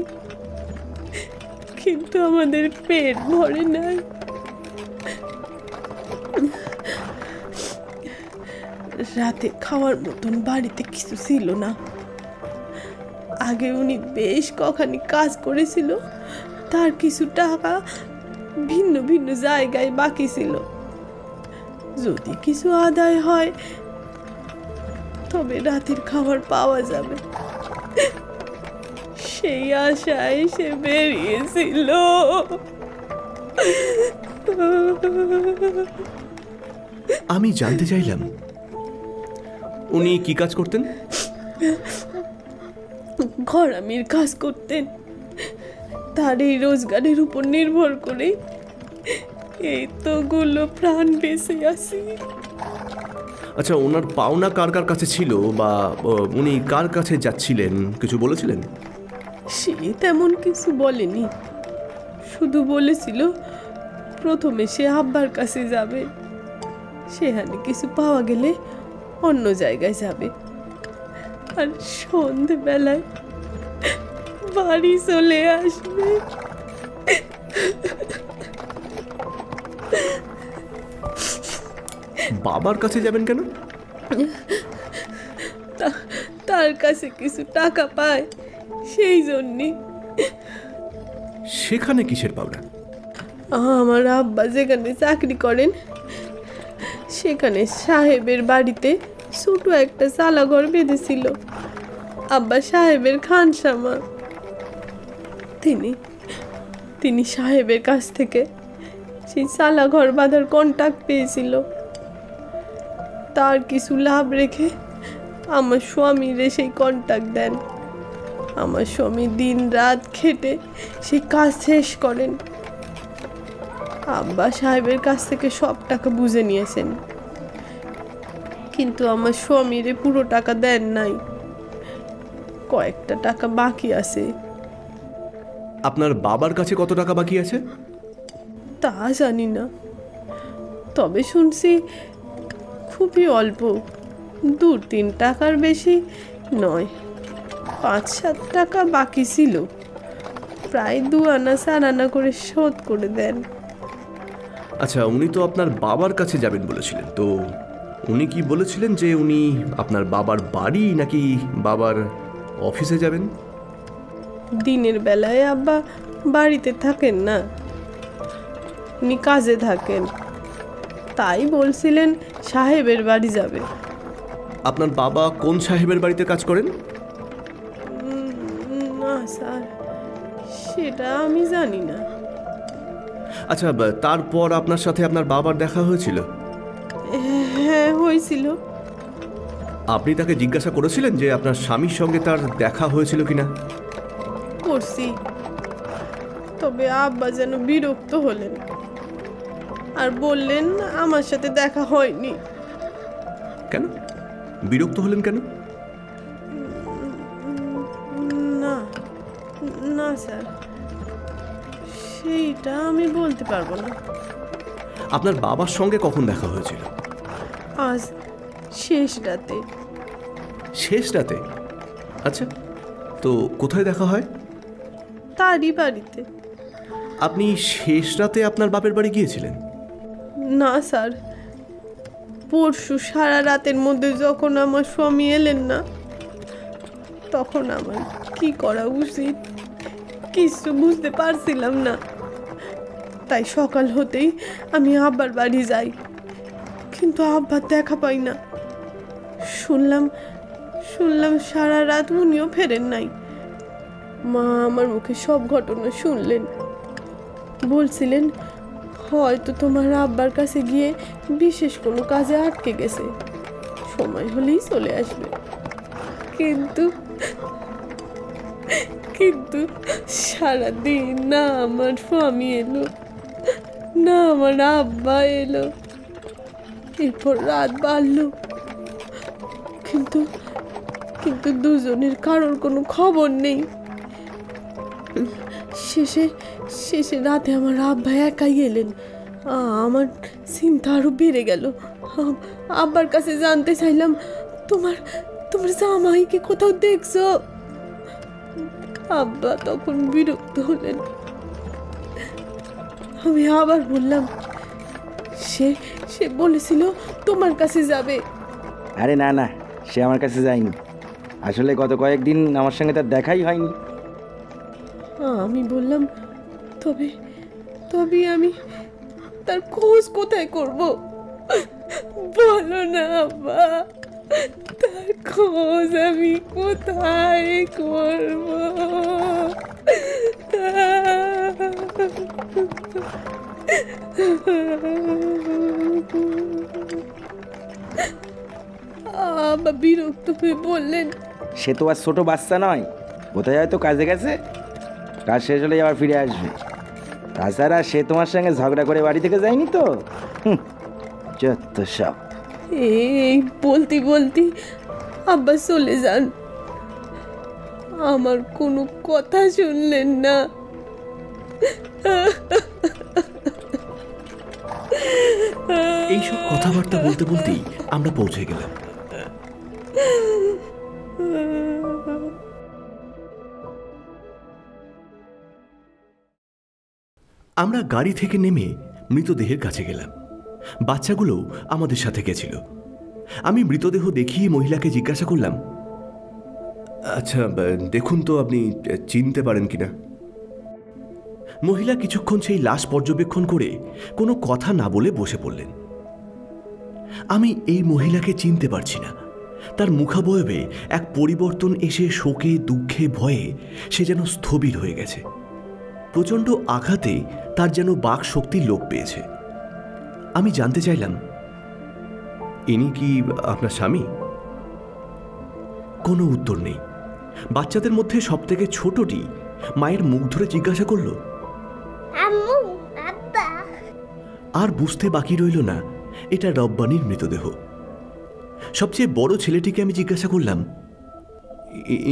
কিন্তু আমাদের পেট ভরে নাই। রাতে খাওয়ার মতন বাড়িতে কিছু ছিল না। আগে উনি বেশ কখানি কাজ করেছিল, তার কিছু টাকা ভিন্ন ভিন্ন জায়গায় বাকি ছিল। যদি কিছু আদায় হয় তবে রাতের খাবার পাওয়া যাবে, সেই আশায় সে বেরিয়েছিল। আমি জানতে চাইলাম, উনি কি কাজ করতেন? ঘরামির কাজ করতেন। তার এই রোজগারের উপর নির্ভর করে এই তো গুলো প্রাণ বেঁচে আছি। আচ্ছা, ওনার পাওনা কার কার কাছে ছিল বা উনি কার কাছে যাচ্ছিলেন কিছু বলেছিলেন? সে তেমন কিছু বলেনি, শুধু বলেছিল প্রথমে সে আব্বার কাছে যাবে, সেখানে কিছু পাওয়া গেলে অন্য জায়গায় যাবে, আর সন্ধেবেলায় বাড়ি চলে আসবে। বাবার কাছে যাবেন কেন? তার কাছে কিছু টাকা পায়, সেই জন্যে। সেখানে কিসের পাওনা? আমার আব্বা যেখানে চাকরি করেন সেখানে সাহেবের বাড়িতে ছোট একটা চালাঘর বেঁধেছিল আব্বা সাহেবের খানসামা। তিনি সাহেবের কাছ থেকে সেই চালাঘর বাঁধার কন্ট্রাক্ট পেয়েছিল। তার কিছু লাভ রেখে আমার স্বামীরে সেই কন্ট্রাক্ট দেন। আমার স্বামী দিন রাত খেটে সেই কাজ শেষ করেন। আব্বা সাহেবের কাছ থেকে সব টাকা বুঝে নিয়েছেন, কিন্তু আমার স্বামীরে পুরো টাকা দেন নাই, কয়েকটা টাকা বাকি আছে। আপনার বাবার কাছে কত টাকা বাকি আছে? তা জানি না, তবে শুনছি খুবই অল্প, 2-3 টাকার বেশি নয়। 5-7 টাকা বাকি ছিল, প্রায় 2 আনা 4 আনা করে শোধ করে দেন। আচ্ছা, উনি তো আপনার বাবার কাছে যাবেন বলেছিলেন, তো উনি কি বলেছিলেন যে উনি আপনার বাবার বাড়ি নাকি বাবার অফিসে যাবেন? দিনের বেলায় আব্বা বাড়িতে থাকেন না, উনি কাজে থাকেন, তাই বলছিলেন সাহেবের বাড়ি যাবে। আপনার বাবা কোন সাহেবের বাড়িতে কাজ করেন? না স্যার, সেটা আমি জানি না। আচ্ছা, তারপর আপনার সাথে আপনার বাবার দেখা হয়েছিল? হ্যাঁ, হয়েছিল। আপনি তাকে জিজ্ঞাসা করেছিলেন যে আপনার স্বামীর সঙ্গে তার দেখা হয়েছিল কিনা? করছি, তবে আব্বা যেন বিরক্ত হলেন আর বললেন আমার সাথে দেখা হয়নি। কেন বিরক্ত হলেন কেন? না না স্যার, সেইটা আমি বলতে পারবো না। আপনার বাবার সঙ্গে কখন দেখা হয়েছিল? আজ শেষ রাতে। শেষ রাতে? আচ্ছা, তো কোথায় দেখা হয়? তারই বাড়িতে। আপনি শেষ রাতে আপনার বাপের বাড়ি গিয়েছিলেন? না স্যার, পরশু সারা রাতের মধ্যে যখন আমার স্বামী এলেন না, তখন আমার কি করা উচিত কিছু বুঝতে পারছিলাম না। তাই সকাল হতেই আমি আব্বার বাড়ি যাই, কিন্তু আব্বার দেখা পাই না। শুনলাম সারা রাত উনিও ফেরেন নাই। মা আমার মুখে সব ঘটনা শুনলেন, বলছিলেন হয়তো তোমার আব্বার কাছে গিয়ে বিশেষ কোনো কাজে আটকে গেছে, সময় হলেই চলে আসবে। কিন্তু সারাদিন না আমার স্বামী এলো, না আমার আব্বা এলো। এরপর রাত বাড়লো, কিন্তু দুজনের কারোর কোনো খবর নেই। শেষে রাতে আমার আব্বা একাই এলেন। আমার চিন্তা আরো বেড়ে গেল। আব্বার কাছে জানতে চাইলাম, তোমার জামাইকে কোথাও দেখছো? আব্বা তখন বিরক্ত হলেন। আমি আবার বললাম, সে বলেছিল তোমার কাছে যাবে। আরে না না, সে আমার কাছে যায়নি, আসলে গত কয়েকদিন আমার সঙ্গে তার দেখাই হয়নি। আমি বললাম, তবে আমি তার খোঁজ কোথায় করব? বলো না আব্বা, তার খোঁজ আমি কোথায় করব? আব্বা বিরক্ত হয়ে বললেন, সে তো আর ছোট বাচ্চা নয়, কোথায় হয়তো কাজে গেছে, কাজ শেষ হলেই আবার ফিরে আসবে। তাছাড়া সে তোমার সঙ্গে ঝগড়া করে বাড়ি থেকে যায়নি তো। যত সব। এই বলতে আব্বা চলে যান, আমার কোনো কথা শুনলেন না। এইসব কথাবার্তা বলতে বলতেই আমরা পৌঁছে গেলাম। আমরা গাড়ি থেকে নেমে মৃতদেহের কাছে গেলাম। বাচ্চাগুলোও আমাদের সাথে গেছিল। আমি মৃতদেহ দেখিয়ে মহিলাকে জিজ্ঞাসা করলাম, আচ্ছা দেখুন তো আপনি চিনতে পারেন কিনা। মহিলা কিছুক্ষণ সেই লাশ পর্যবেক্ষণ করে কোনো কথা না বলে বসে পড়লেন। আমি এই মহিলাকে চিনতে পারছি না। তার মুখাবয়বে এক পরিবর্তন এসে শোকে, দুঃখে, ভয়ে সে যেন স্থবির হয়ে গেছে। প্রচণ্ড আঘাতে তার যেন বাক শক্তির লোপ পেয়েছে। আমি জানতে চাইলাম, ইনি কি আপনার স্বামী? কোনো উত্তর নেই। বাচ্চাদের মধ্যে সবথেকে ছোটটি মায়ের মুখ ধরে জিজ্ঞাসা করল, আম্মু, আব্বা। আর বুঝতে বাকি রইল না এটা রব্বানির মৃতদেহ। সবচেয়ে বড় ছেলেটিকে আমি জিজ্ঞাসা করলাম,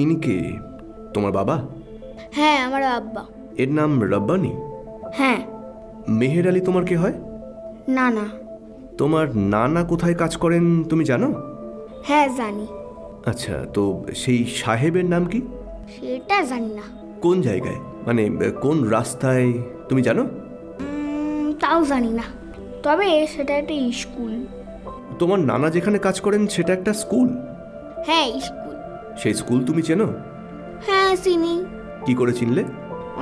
ইনি কে? তোমার বাবা? হ্যাঁ, আমার আব্বা। এর নাম রব্বানি? হ্যাঁ। মেহের আলী তোমার কে হয়? না না। তোমার নানা কোথায় কাজ করেন তুমি জানো? হ্যাঁ জানি। আচ্ছা, তো সেই সাহেবের নাম কি? সেটা জানি না। কোন জায়গায়, মানে কোন রাস্তায় তুমি জানো? তাও জানি না, তবে সেটা একটা স্কুল। তোমার নানা যেখানে কাজ করেন সেটা একটা স্কুল? হ্যাঁ, স্কুল। সেই স্কুল তুমি চেনো? হ্যাঁ চিনি। কি করে চিনলে?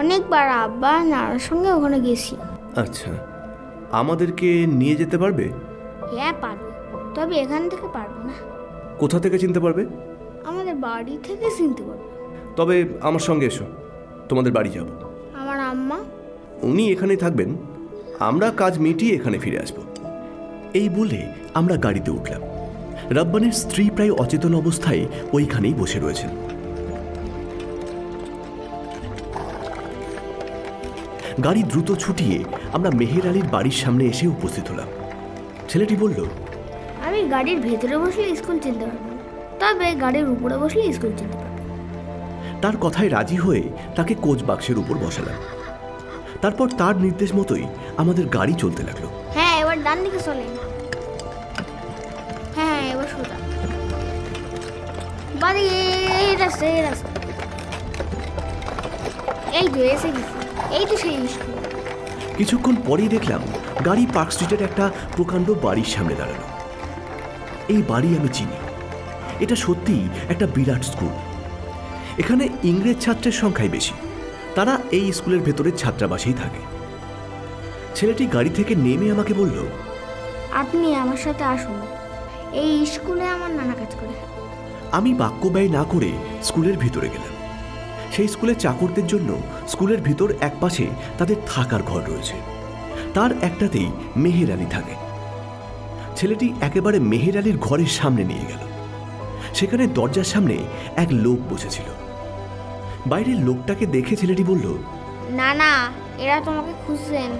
অনেকবার আব্বা নানার সঙ্গে ওখানে গেছি। আচ্ছা, আমাদেরকে নিয়ে যেতে পারবে? হ্যাঁ পারবো, তবে এখান থেকে পারবো না। কোথা থেকে চিনতে পারবে? আমাদের বাড়ি থেকে চিনতে পারবো। তবে আমার সঙ্গে এসো, তোমাদের বাড়ি যাব। আমার আম্মা? উনি এখানেই থাকবেন, আমরা কাজ মিটিয়ে এখানে ফিরে আসব। এই বলে আমরা গাড়িতে উঠলাম। রব্বানের স্ত্রী প্রায় অচেতন অবস্থায় ওইখানেই বসে রয়েছেন। গাড়ি দ্রুত ছুটিয়ে আমরা মেহের আলীর বাড়ির সামনে এসে উপস্থিত হলাম। ছেলেটি বলল, আমি গাড়ির ভেতরে বসলে স্কুল চিনতে পারবো না, তবে গাড়ির উপরে বসলে স্কুল চিনতে পারবো। তার কথায় রাজি হয়ে তাকে কোচ বাক্সের উপর বসালাম। তারপর তার নির্দেশ মতোই আমাদের গাড়ি চলতে লাগলো। হ্যাঁ, এবার ডান দিকে চলেন। হ্যাঁ, এবার সোজা। বাড়ি এই রাস্তা, এই রাস্তা। এই তো এসে গেছি, এই তো সেই স্কুল। কিছুক্ষণ পরেই দেখলাম গাড়ি পার্ক স্ট্রিটের একটা প্রকাণ্ড বাড়ির সামনে দাঁড়ালো। এই বাড়ি আমি চিনি, এটা সত্যিই একটা বিরাট স্কুল। এখানে ইংরেজ ছাত্রের সংখ্যাই বেশি, তারা এই স্কুলের ভেতরের ছাত্রাবাসেই থাকে। ছেলেটি গাড়ি থেকে নেমে আমাকে বলল, আপনি আমার সাথে আসুন, এই স্কুলে আমার নানা কাজ করে। আমি বাক্য ব্যয় না করে স্কুলের ভিতরে গেলাম। সেই স্কুলের চাকরদের জন্য স্কুলের ভিতর এক পাশে তাদের থাকার ঘর রয়েছে, তার একটাতেই মেহের আলী থাকে। ছেলেটি একেবারে মেহের আলীর ঘরের সামনে নিয়ে গেল। সেখানে দরজার সামনে এক লোক বসেছিল। বাইরের লোকটাকে দেখে ছেলেটি বলল, না না, এরা তোমাকে খুঁজছেন,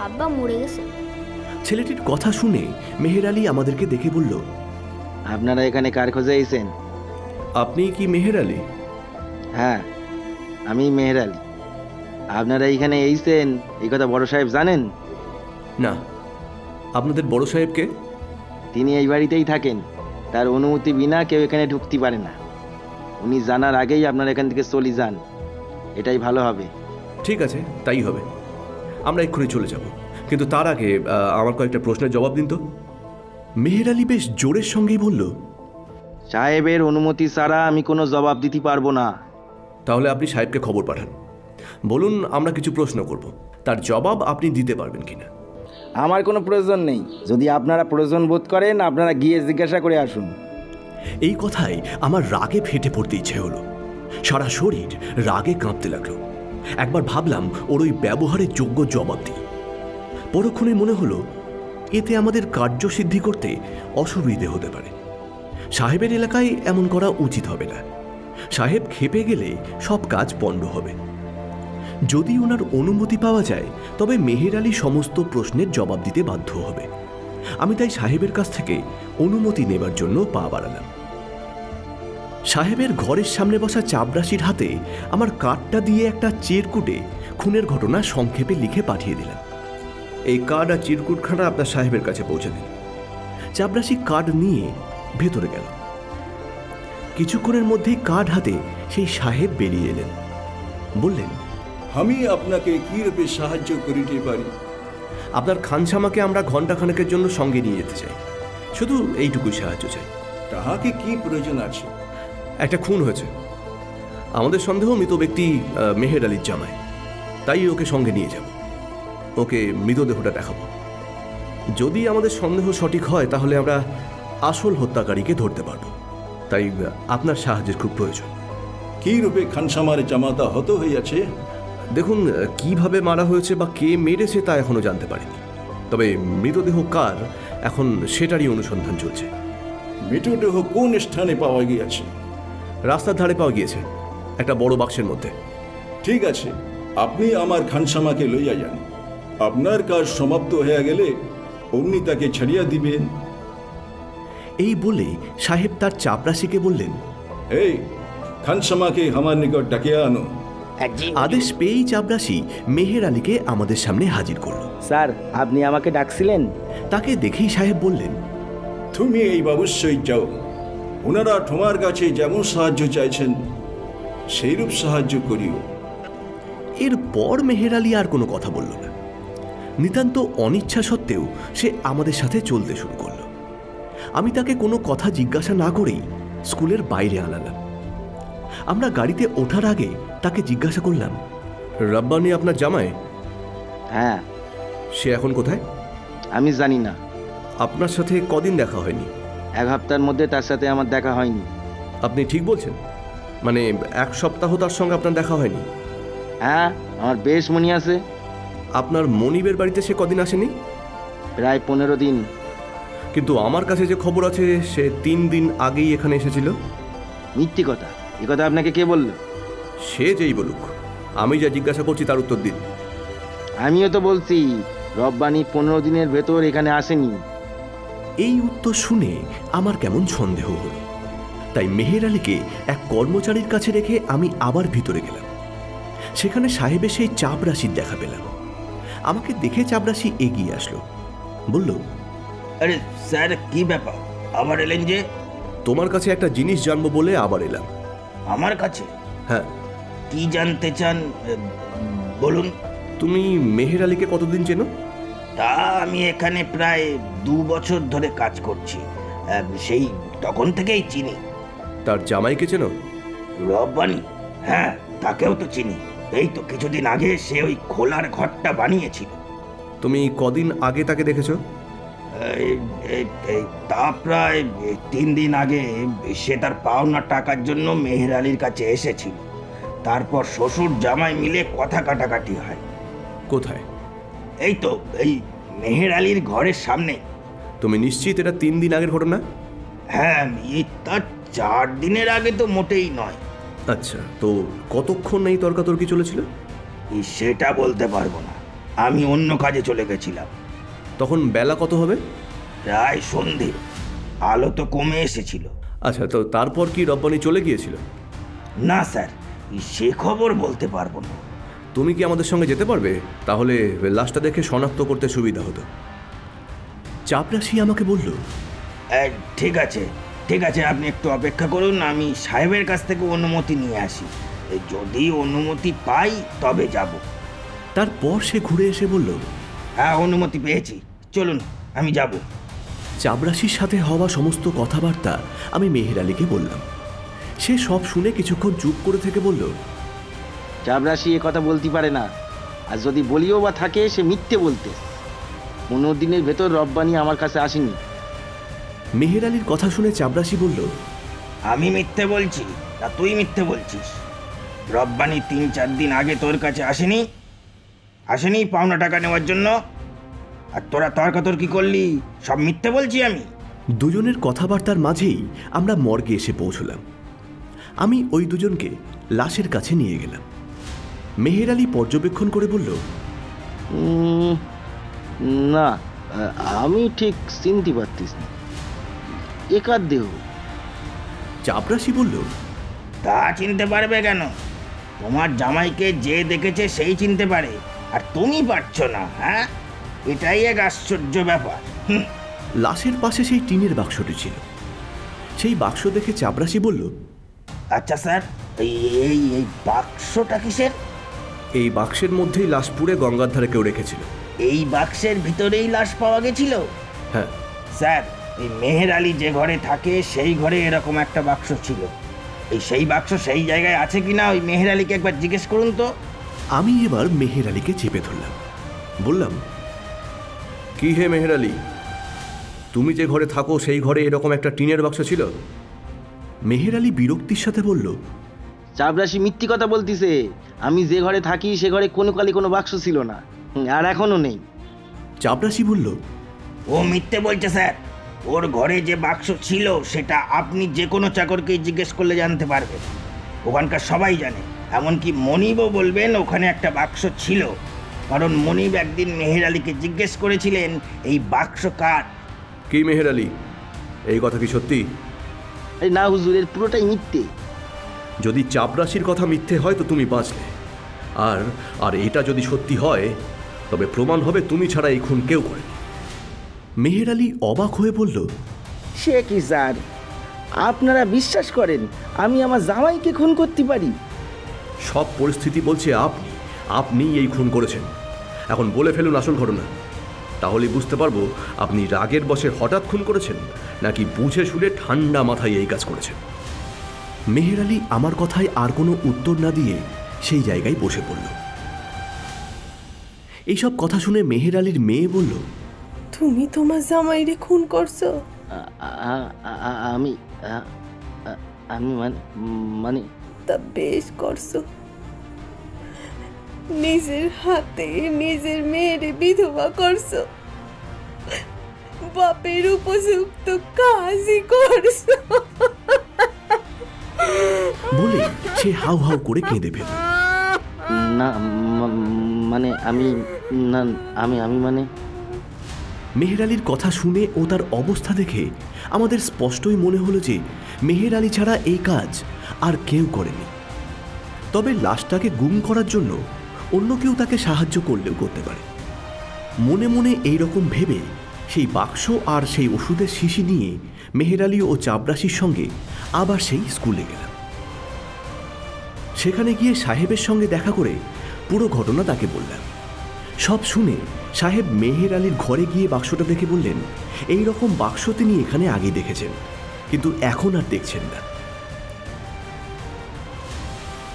আব্বা মরে গেছে। ছেলেটির কথা শুনে মেহের আলী আমাদেরকে দেখে বলল, আপনারা এখানে কার খোঁজে এসেছেন? আপনি কি মেহের আলী? হ্যাঁ, আমি মেহের আলী। আপনারা এইখানে এসেছেন এই কথা বড় সাহেব জানেন? না। আপনাদের বড় সাহেবকে? তিনি এই বাড়িতেই থাকেন, তার অনুমতি বিনা কেউ এখানে ঢুকতে পারে না। উনি জানার আগেই আপনারা এখান থেকে চলে যান, এটাই ভালো হবে। ঠিক আছে, তাই হবে। আমরা এক্ষুনি চলে যাব, কিন্তু তার আগে আমার কয়েকটা প্রশ্নের জবাব দিন তো। মেহের আলী বেশ জোরের সঙ্গেই বলল, সাহেবের অনুমতি ছাড়া আমি কোনো জবাব দিতে পারবো না। তাহলে আপনি সাহেবকে খবর পাঠান, বলুন আমরা কিছু প্রশ্ন করব, তার জবাব আপনি দিতে পারবেন কিনা। আমার কোনো প্রয়োজন নেই, যদি আপনারা প্রয়োজন বোধ করেন আপনারা গিয়ে জিজ্ঞাসা করে আসুন। এই কথায় আমার রাগে ফেটে পড়তে ইচ্ছে হলো, সারা শরীর রাগে কাঁপতে লাগলো। একবার ভাবলাম ওর ওই ব্যবহারের যোগ্য জবাব দিই। পরক্ষণে মনে হলো এতে আমাদের কার্যসিদ্ধি করতে অসুবিধে হতে পারে। সাহেবের এলাকায় এমন করা উচিত হবে না। সাহেব খেপে গেলে সব কাজ পণ্ড হবে। যদি ওনার অনুমতি পাওয়া যায় তবে মেহের আলী সমস্ত প্রশ্নের জবাব দিতে বাধ্য হবে। আমি তাই সাহেবের কাছ থেকে অনুমতি নেবার জন্য পা বাড়ালাম। সাহেবের ঘরের সামনে বসা চাপরাশির হাতে আমার কার্ডটা দিয়ে একটা চিরকুটে খুনের ঘটনা সংক্ষেপে লিখে পাঠিয়ে দিলাম। এই কার্ড আর চিরকুটখানা আপনার সাহেবের কাছে পৌঁছে দিন। চাপরাশি কার্ড নিয়ে ভেতরে গেল। কিছুক্ষণের মধ্যেই কার্ড হাতে সেই সাহেব বেরিয়ে এলেন। বললেন, আমি আপনাকে কি রূপে সাহায্য করিতে পারি? আপনার খানসামাকে আমরা ঘণ্টাখানেকের জন্য সঙ্গে নিয়ে যেতে চাই, শুধু এইটুকুই সাহায্য চাই। তাহাকে কি প্রয়োজন আছে? একটা খুন হয়েছে, আমাদের সন্দেহ মৃত ব্যক্তি মেহের আলীর জামাই, তাই ওকে সঙ্গে নিয়ে যাব, ওকে মৃতদেহটা দেখাবো। যদি আমাদের সন্দেহ সঠিক হয় তাহলে আমরা আসল হত্যাকারীকে ধরতে পারবো, তাই আপনার সাহায্যের খুব প্রয়োজন। কি রূপে খানসামার জামাতা হত হইয়াছে? দেখুন, কিভাবে মারা হয়েছে বা কে মেরেছে তা এখনো জানতে পারিনি, তবে মৃতদেহ কার এখন সেটারই অনুসন্ধান চলছে। মৃতদেহ কোন স্থানে পাওয়া গিয়েছে? রাস্তার ধারে পাওয়া গিয়েছে, একটা বড় বাক্সের মধ্যে। ঠিক আছে, আপনি আমার খানসামাকে লইয়া যান। আপনার কাজ সমাপ্ত হয়ে গেলে অমনি তাকে ছাড়িয়া দিবেন। এই বলে সাহেব তার চাপরাশিকে বললেন, এই খানসামাকে আমার নিকট ডাকিয়া আনো। আদেশ পেয়েই চাপরাশি মেহের আলীকে আমাদের সামনে হাজির করল। স্যার, আপনি আমাকে ডাকছিলেন? তাকে দেখেই সাহেব বললেন, তুমি এই অবশ্যই যাও। ওনারা তোমার কাছে যেমন সাহায্য চাইছেন সেইরূপ সাহায্য করিও। এরপর মেহের আলী আর কোনো কথা বলল না। নিতান্ত অনিচ্ছা সত্ত্বেও সে আমাদের সাথে চলতে শুরু করল। আমি তাকে কোনো কথা জিজ্ঞাসা না করেই স্কুলের বাইরে আনালাম। আমরা গাড়িতে ওঠার আগে তাকে জিজ্ঞাসা করলাম, রব্বানি আপনার জামাই? হ্যাঁ। সে এখন কোথায়? আমি জানি না। আপনার সাথে কদিন দেখা হয়নি? 1 সপ্তাহের মধ্যে তার সাথে আমার দেখা হয়নি। আপনি ঠিক বলছেন? মানে 1 সপ্তাহ তার সঙ্গে আপনার দেখা হয়নি? হ্যাঁ, আমার বেশ মনে আছে। আপনার মনিবের বাড়িতে সে কদিন আসেনি? প্রায় 15 দিন। কিন্তু আমার কাছে যে খবর আছে সে 3 দিন আগেই এখানে এসেছিল। মিথ্যে কথা। এ কথা আপনাকে কে বলল? সে যেই বলুক, আমি যা জিজ্ঞাসা করছি তার উত্তর দিন। আমিও তো বলছি রব্বানি 15 দিনের ভেতর এখানে আসেনি। এই উত্তর শুনে আমার কেমন সন্দেহ হল, তাই মেহের আলীকে এক কর্মচারীর কাছে রেখে আমি আবার ভিতরে গেলাম। সেখানে সাহেবের সেই চাপরাশির দেখা পেলাম। আমাকে দেখে চাপরাশি এগিয়ে আসলো, বলল, আরে স্যার, কি ব্যাপার, আবার এলেন যে? তোমার কাছে একটা জিনিস জানবো বলে আবার এলাম। আমার কাছে? হ্যাঁ। কি জানতে চান বলুন। তুমি মেহের আলীকে কতদিন চেনো? তা আমি এখানে প্রায় 2 বছর ধরে কাজ করছি, সেই তখন থেকেই চিনি। তার জামাইকে চেনো? রব্বানি? হ্যাঁ, তাকেও তো চিনি। এই তো কিছুদিন আগে সে ওই খোলার ঘরটা বানিয়েছিল। তুমি কদিন আগে তাকে দেখেছো? তা প্রায় 3 দিন আগে। সে তার পাওনা টাকার জন্য মেহের আলীর কাছে এসেছিল। তারপর শ্বশুর জামাই মিলে কথা কাটাকাটি হয়। কোথায়? এই তো এই মেহের আলীর ঘরের সামনে। তুমি নিশ্চিত এটা 3 দিন আগের ঘটনা? হ্যাঁ, তার 4 দিনের আগে তো মোটেই নয়। আচ্ছা, তো কতক্ষণ এই তর্কাতর্কি চলেছিল? সেটা বলতে পারবো না, আমি অন্য কাজে চলে গেছিলাম। তখন বেলা কত হবে? প্রায় সন্ধে, আলো তো কমে এসেছিল। আচ্ছা, তো তারপর কি রব্বানি চলে গিয়েছিল? না স্যার, সে খবর বলতে পারবো না। তুমি কি আমাদের সঙ্গে যেতে পারবে? তাহলে লাশটা দেখে শনাক্ত করতে সুবিধা হতো। চাপরাশি আমাকে বলল, ঠিক আছে ঠিক আছে, আপনি একটু অপেক্ষা করুন, আমি সাহেবের কাছ থেকে অনুমতি নিয়ে আসি। যদি অনুমতি পাই তবে যাব। তারপর সে ঘুরে এসে বলল, হ্যাঁ, অনুমতি পেয়েছি, চলুন আমি যাব। চাপরাশির সাথে হওয়া সমস্ত কথাবার্তা আমি মেহের আলীকে বললাম। সে সব শুনে কিছুক্ষণ চুপ করে থেকে বলল, চাপরাশি এ কথা বলতে পারে না, আর যদি বলিও বা থাকে সে মিথ্যে বলতে। 15 দিনের ভেতর রব্বানি আমার কাছে আসেনি। মেহের আলীর কথা শুনে চাপরাশি বলল, আমি মিথ্যে বলছি না তুই মিথ্যে বলছিস? রব্বানি 3-4 দিন আগে তোর কাছে আসেনি পাওনা টাকা নেওয়ার জন্য? আর তোরা তর্কাতর্কি করলি, সব মিথ্যে বলছি আমি? দুজনের কথাবার্তার মাঝেই আমরা মর্গে এসে পৌঁছলাম। আমি ওই দুজনকে লাশের কাছে নিয়ে গেলাম। মেহের আলী পর্যবেক্ষণ করে বলল, না, আমি ঠিক চিনতে পারতিস না, একার দেহ। চাপরাশি বলল, তা চিনতে পারবে কেন? তোমার জামাইকে যে দেখেছে সেই চিনতে পারে, আর তুমি পারছো না? হ্যাঁ, এটাই এক আশ্চর্য ব্যাপার। লাশের পাশে সেই টিনের বাক্সটি ছিল। সেই বাক্স দেখে চাপরাশি বলল, আচ্ছা স্যার, এই বাক্সটা কিসের? এই বাক্সের মধ্যেই লাশ পুড়ে গঙ্গার ধারে কেউ রেখেছিল। এই বাক্সের ভিতরেই লাশ পাওয়া গেছিল? হ্যাঁ স্যার, এই মেহের আলী যে ঘরে থাকে সেই ঘরে এরকম একটা বাক্স ছিল। সেই বাক্স সেই জায়গায় আছে কিনা ওই মেহের আলীকে একবার জিজ্ঞেস করুন তো। আমি এবার মেহের আলীকে চেপে ধরলাম, বললাম, কি হে মেহের আলী, তুমি যে ঘরে থাকো সেই ঘরে এরকম একটা টিনের বাক্স ছিল? মেহের আলী বিরক্তির সাথে বলল, চাপরাশি মিথ্যি কথা বলতিছে। আমি যে ঘরে থাকি সে ঘরে কোনো কালে কোনো বাক্স ছিল না, আর এখনো নেই। চাপরাশি বলল, ও মিথ্যে বলছে স্যার। ওর ঘরে যে বাক্স ছিল সেটা আপনি যে কোনো চাকরকেই জিজ্ঞেস করলে জানতে পারবেন। ওখানকার সবাই জানে, এমনকি মনিবও বলবেন ওখানে একটা বাক্স ছিল, কারণ মনিব একদিন মেহের আলীকে জিজ্ঞেস করেছিলেন এই বাক্স কার। কি মেহের আলী, এই কথা কি সত্যি? না হুজুর, এর পুরোটাই মিথ্যে। যদি চাপরাশির কথা মিথ্যে হয় তো তুমি বাঁচলে, আর আর এটা যদি সত্যি হয় তবে প্রমাণ হবে তুমি ছাড়া এই খুন কেউ করেনি। মেহের আলী অবাক হয়ে বলল, সে কি স্যার, আপনারা বিশ্বাস করেন আমি আমার জামাইকে খুন করতে পারি? সব পরিস্থিতি বলছে আপনি এই খুন করেছেন। এখন বলে ফেলুন আসল ঘটনা, তাহলে বুঝতে পারবো আপনি রাগের বশে হঠাৎ খুন করেছেন নাকি বুঝে শুনে ঠান্ডা মাথায় এই কাজ করেছেন। মেহের আলী আমার কথায় আর কোনো উত্তর না দিয়ে সেই জায়গায় বসে পড়ল। এইসব কথা শুনে মেহের আলীর মেয়ে বলল, তুমি তোমার জামাইরে খুন করছো? আমি আমি মানে তা বেশ করছো। নিজের হাতে নিজের মেয়েরে বিধবা করছো, বাপের উপযুক্ত কাজই করছো। বলে সে হাউ হাউ করে কেঁদে ফেলল। না মানে আমি না আমি মানে মেহের আলীর কথা শুনে ও তার অবস্থা দেখে আমাদের স্পষ্টই মনে হলো যে মেহের আলী ছাড়া এই কাজ আর কেউ করেনি। তবে লাশটাকে গুম করার জন্য অন্য কেউ তাকে সাহায্য করলেও করতে পারে। মনে মনে এইরকম ভেবে সেই বাক্স আর সেই ওষুধের শিশি নিয়ে মেহের আলী ও চাপরাশির সঙ্গে আবার সেই স্কুলে গেলাম। সেখানে গিয়ে সাহেবের সঙ্গে দেখা করে পুরো ঘটনা তাকে বললাম। সব শুনে সাহেব মেহের আলীর ঘরে গিয়ে বাক্সটা দেখে বললেন, এই রকম বাক্স তিনি এখানে আগে দেখেছেন, কিন্তু এখন আর দেখছেন না।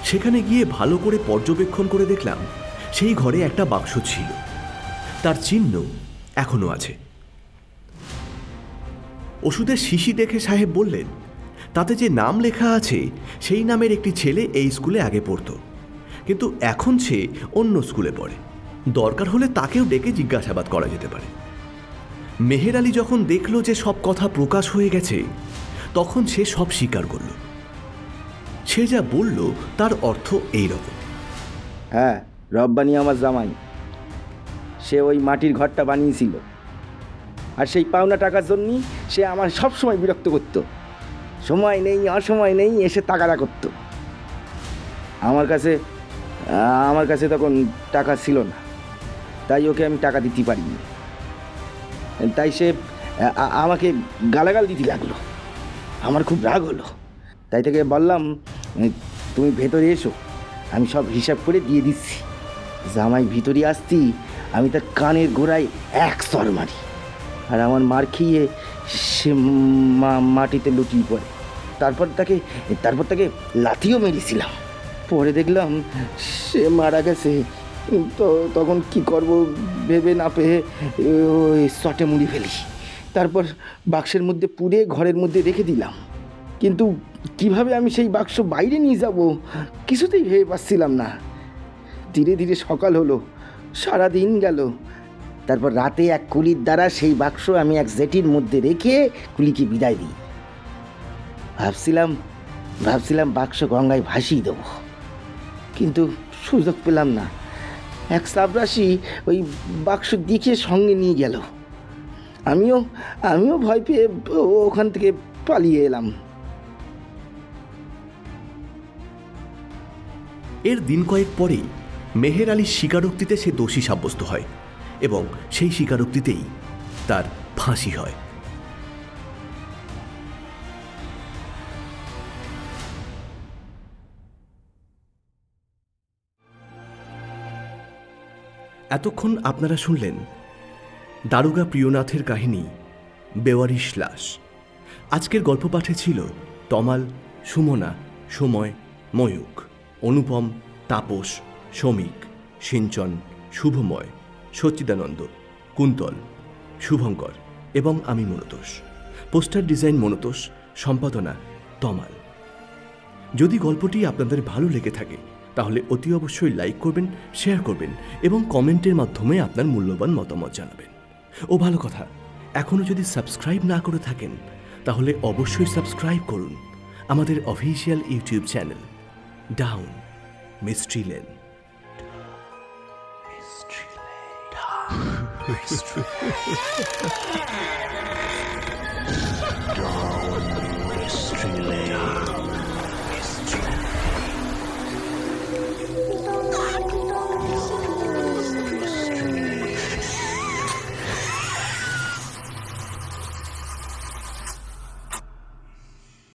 সেখানে গিয়ে ভালো করে পর্যবেক্ষণ করে দেখলাম সেই ঘরে একটা বাক্স ছিল, তার চিহ্ন এখনো আছে। ওষুধের শিশি দেখে সাহেব বললেন, তাতে যে নাম লেখা আছে সেই নামের একটি ছেলে এই স্কুলে আগে পড়তো, কিন্তু এখন সে অন্য স্কুলে পড়ে। দরকার হলে তাকেও ডেকে জিজ্ঞাসাবাদ করা যেতে পারে। মেহের আলী যখন দেখল যে সব কথা প্রকাশ হয়ে গেছে তখন সে সব স্বীকার করল। সে যা বলল তার অর্থ এই রকম, হ্যাঁ, রব্বানি আমার জামাই, সে ওই মাটির ঘরটা বানিয়েছিল, আর সেই পাওনা টাকার জন্যই সে আমার সব সময় বিরক্ত করতো। সময় নেই অসময় নেই এসে তাগাদা করতো। আমার কাছে তখন টাকা ছিল না, তাই ওকে আমি টাকা দিতে পারিনি। তাই সে আমাকে গালাগাল দিতে লাগলো। আমার খুব রাগ হলো, তাই থেকে বললাম, তুমি ভেতরে এসো, আমি সব হিসাব করে দিয়ে দিচ্ছি। জামাই ভিতরে আসতি আমি তার কানের গোড়ায় এক সর মারি, আর আমার মার খেয়ে সে মাটিতে লুটিয়ে পড়ে। তারপর তাকে লাথিও মেরেছিলাম। পরে দেখলাম সে মারা গেছে। তো তখন কি করব ভেবে না পেয়ে ওই শটে মুড়ি ফেলি। তারপর বাক্সের মধ্যে পুড়ে ঘরের মধ্যে রেখে দিলাম। কিন্তু কিভাবে আমি সেই বাক্স বাইরে নিয়ে যাব কিছুতেই ভেবে পাচ্ছিলাম না। ধীরে ধীরে সকাল হলো, সারাদিন গেল। তারপর রাতে এক কুলির দ্বারা সেই বাক্স আমি এক জেটির মধ্যে রেখে কুলিকে বিদায় দিই। ভাবছিলাম বাক্স গঙ্গায় ভাসিয়ে দেবো, কিন্তু সুযোগ পেলাম না। এক চাপরাশি ওই বাক্স দেখে সঙ্গে নিয়ে গেল। আমিও ভয় পেয়ে ওখান থেকে পালিয়ে এলাম। এর দিন কয়েক পরেই মেহের আলীর স্বীকারোক্তিতে সে দোষী সাব্যস্ত হয় এবং সেই স্বীকারোক্তিতেই তার ফাঁসি হয়। এতক্ষণ আপনারা শুনলেন দারোগা প্রিয়নাথের কাহিনী বেওয়ারিশ লাশ। আজকের গল্প পাঠে ছিল তমাল, সুমনা, সময়, ময়ূক, অনুপম, তাপস, শ্রমিক, সিঞ্চন, শুভময়, সচ্চিদানন্দ, কুন্তল, শুভঙ্কর এবং আমি মনতোষ। পোস্টার ডিজাইন মনতোষ, সম্পাদনা তমাল। যদি গল্পটি আপনাদের ভালো লেগে থাকে তাহলে অতি অবশ্যই লাইক করবেন, শেয়ার করবেন এবং কমেন্টের মাধ্যমে আপনার মূল্যবান মতামত জানাবেন। ও ভালো কথা, এখনও যদি সাবস্ক্রাইব না করে থাকেন তাহলে অবশ্যই সাবস্ক্রাইব করুন আমাদের official YouTube channel down mystery lane. Down Mystery Lane.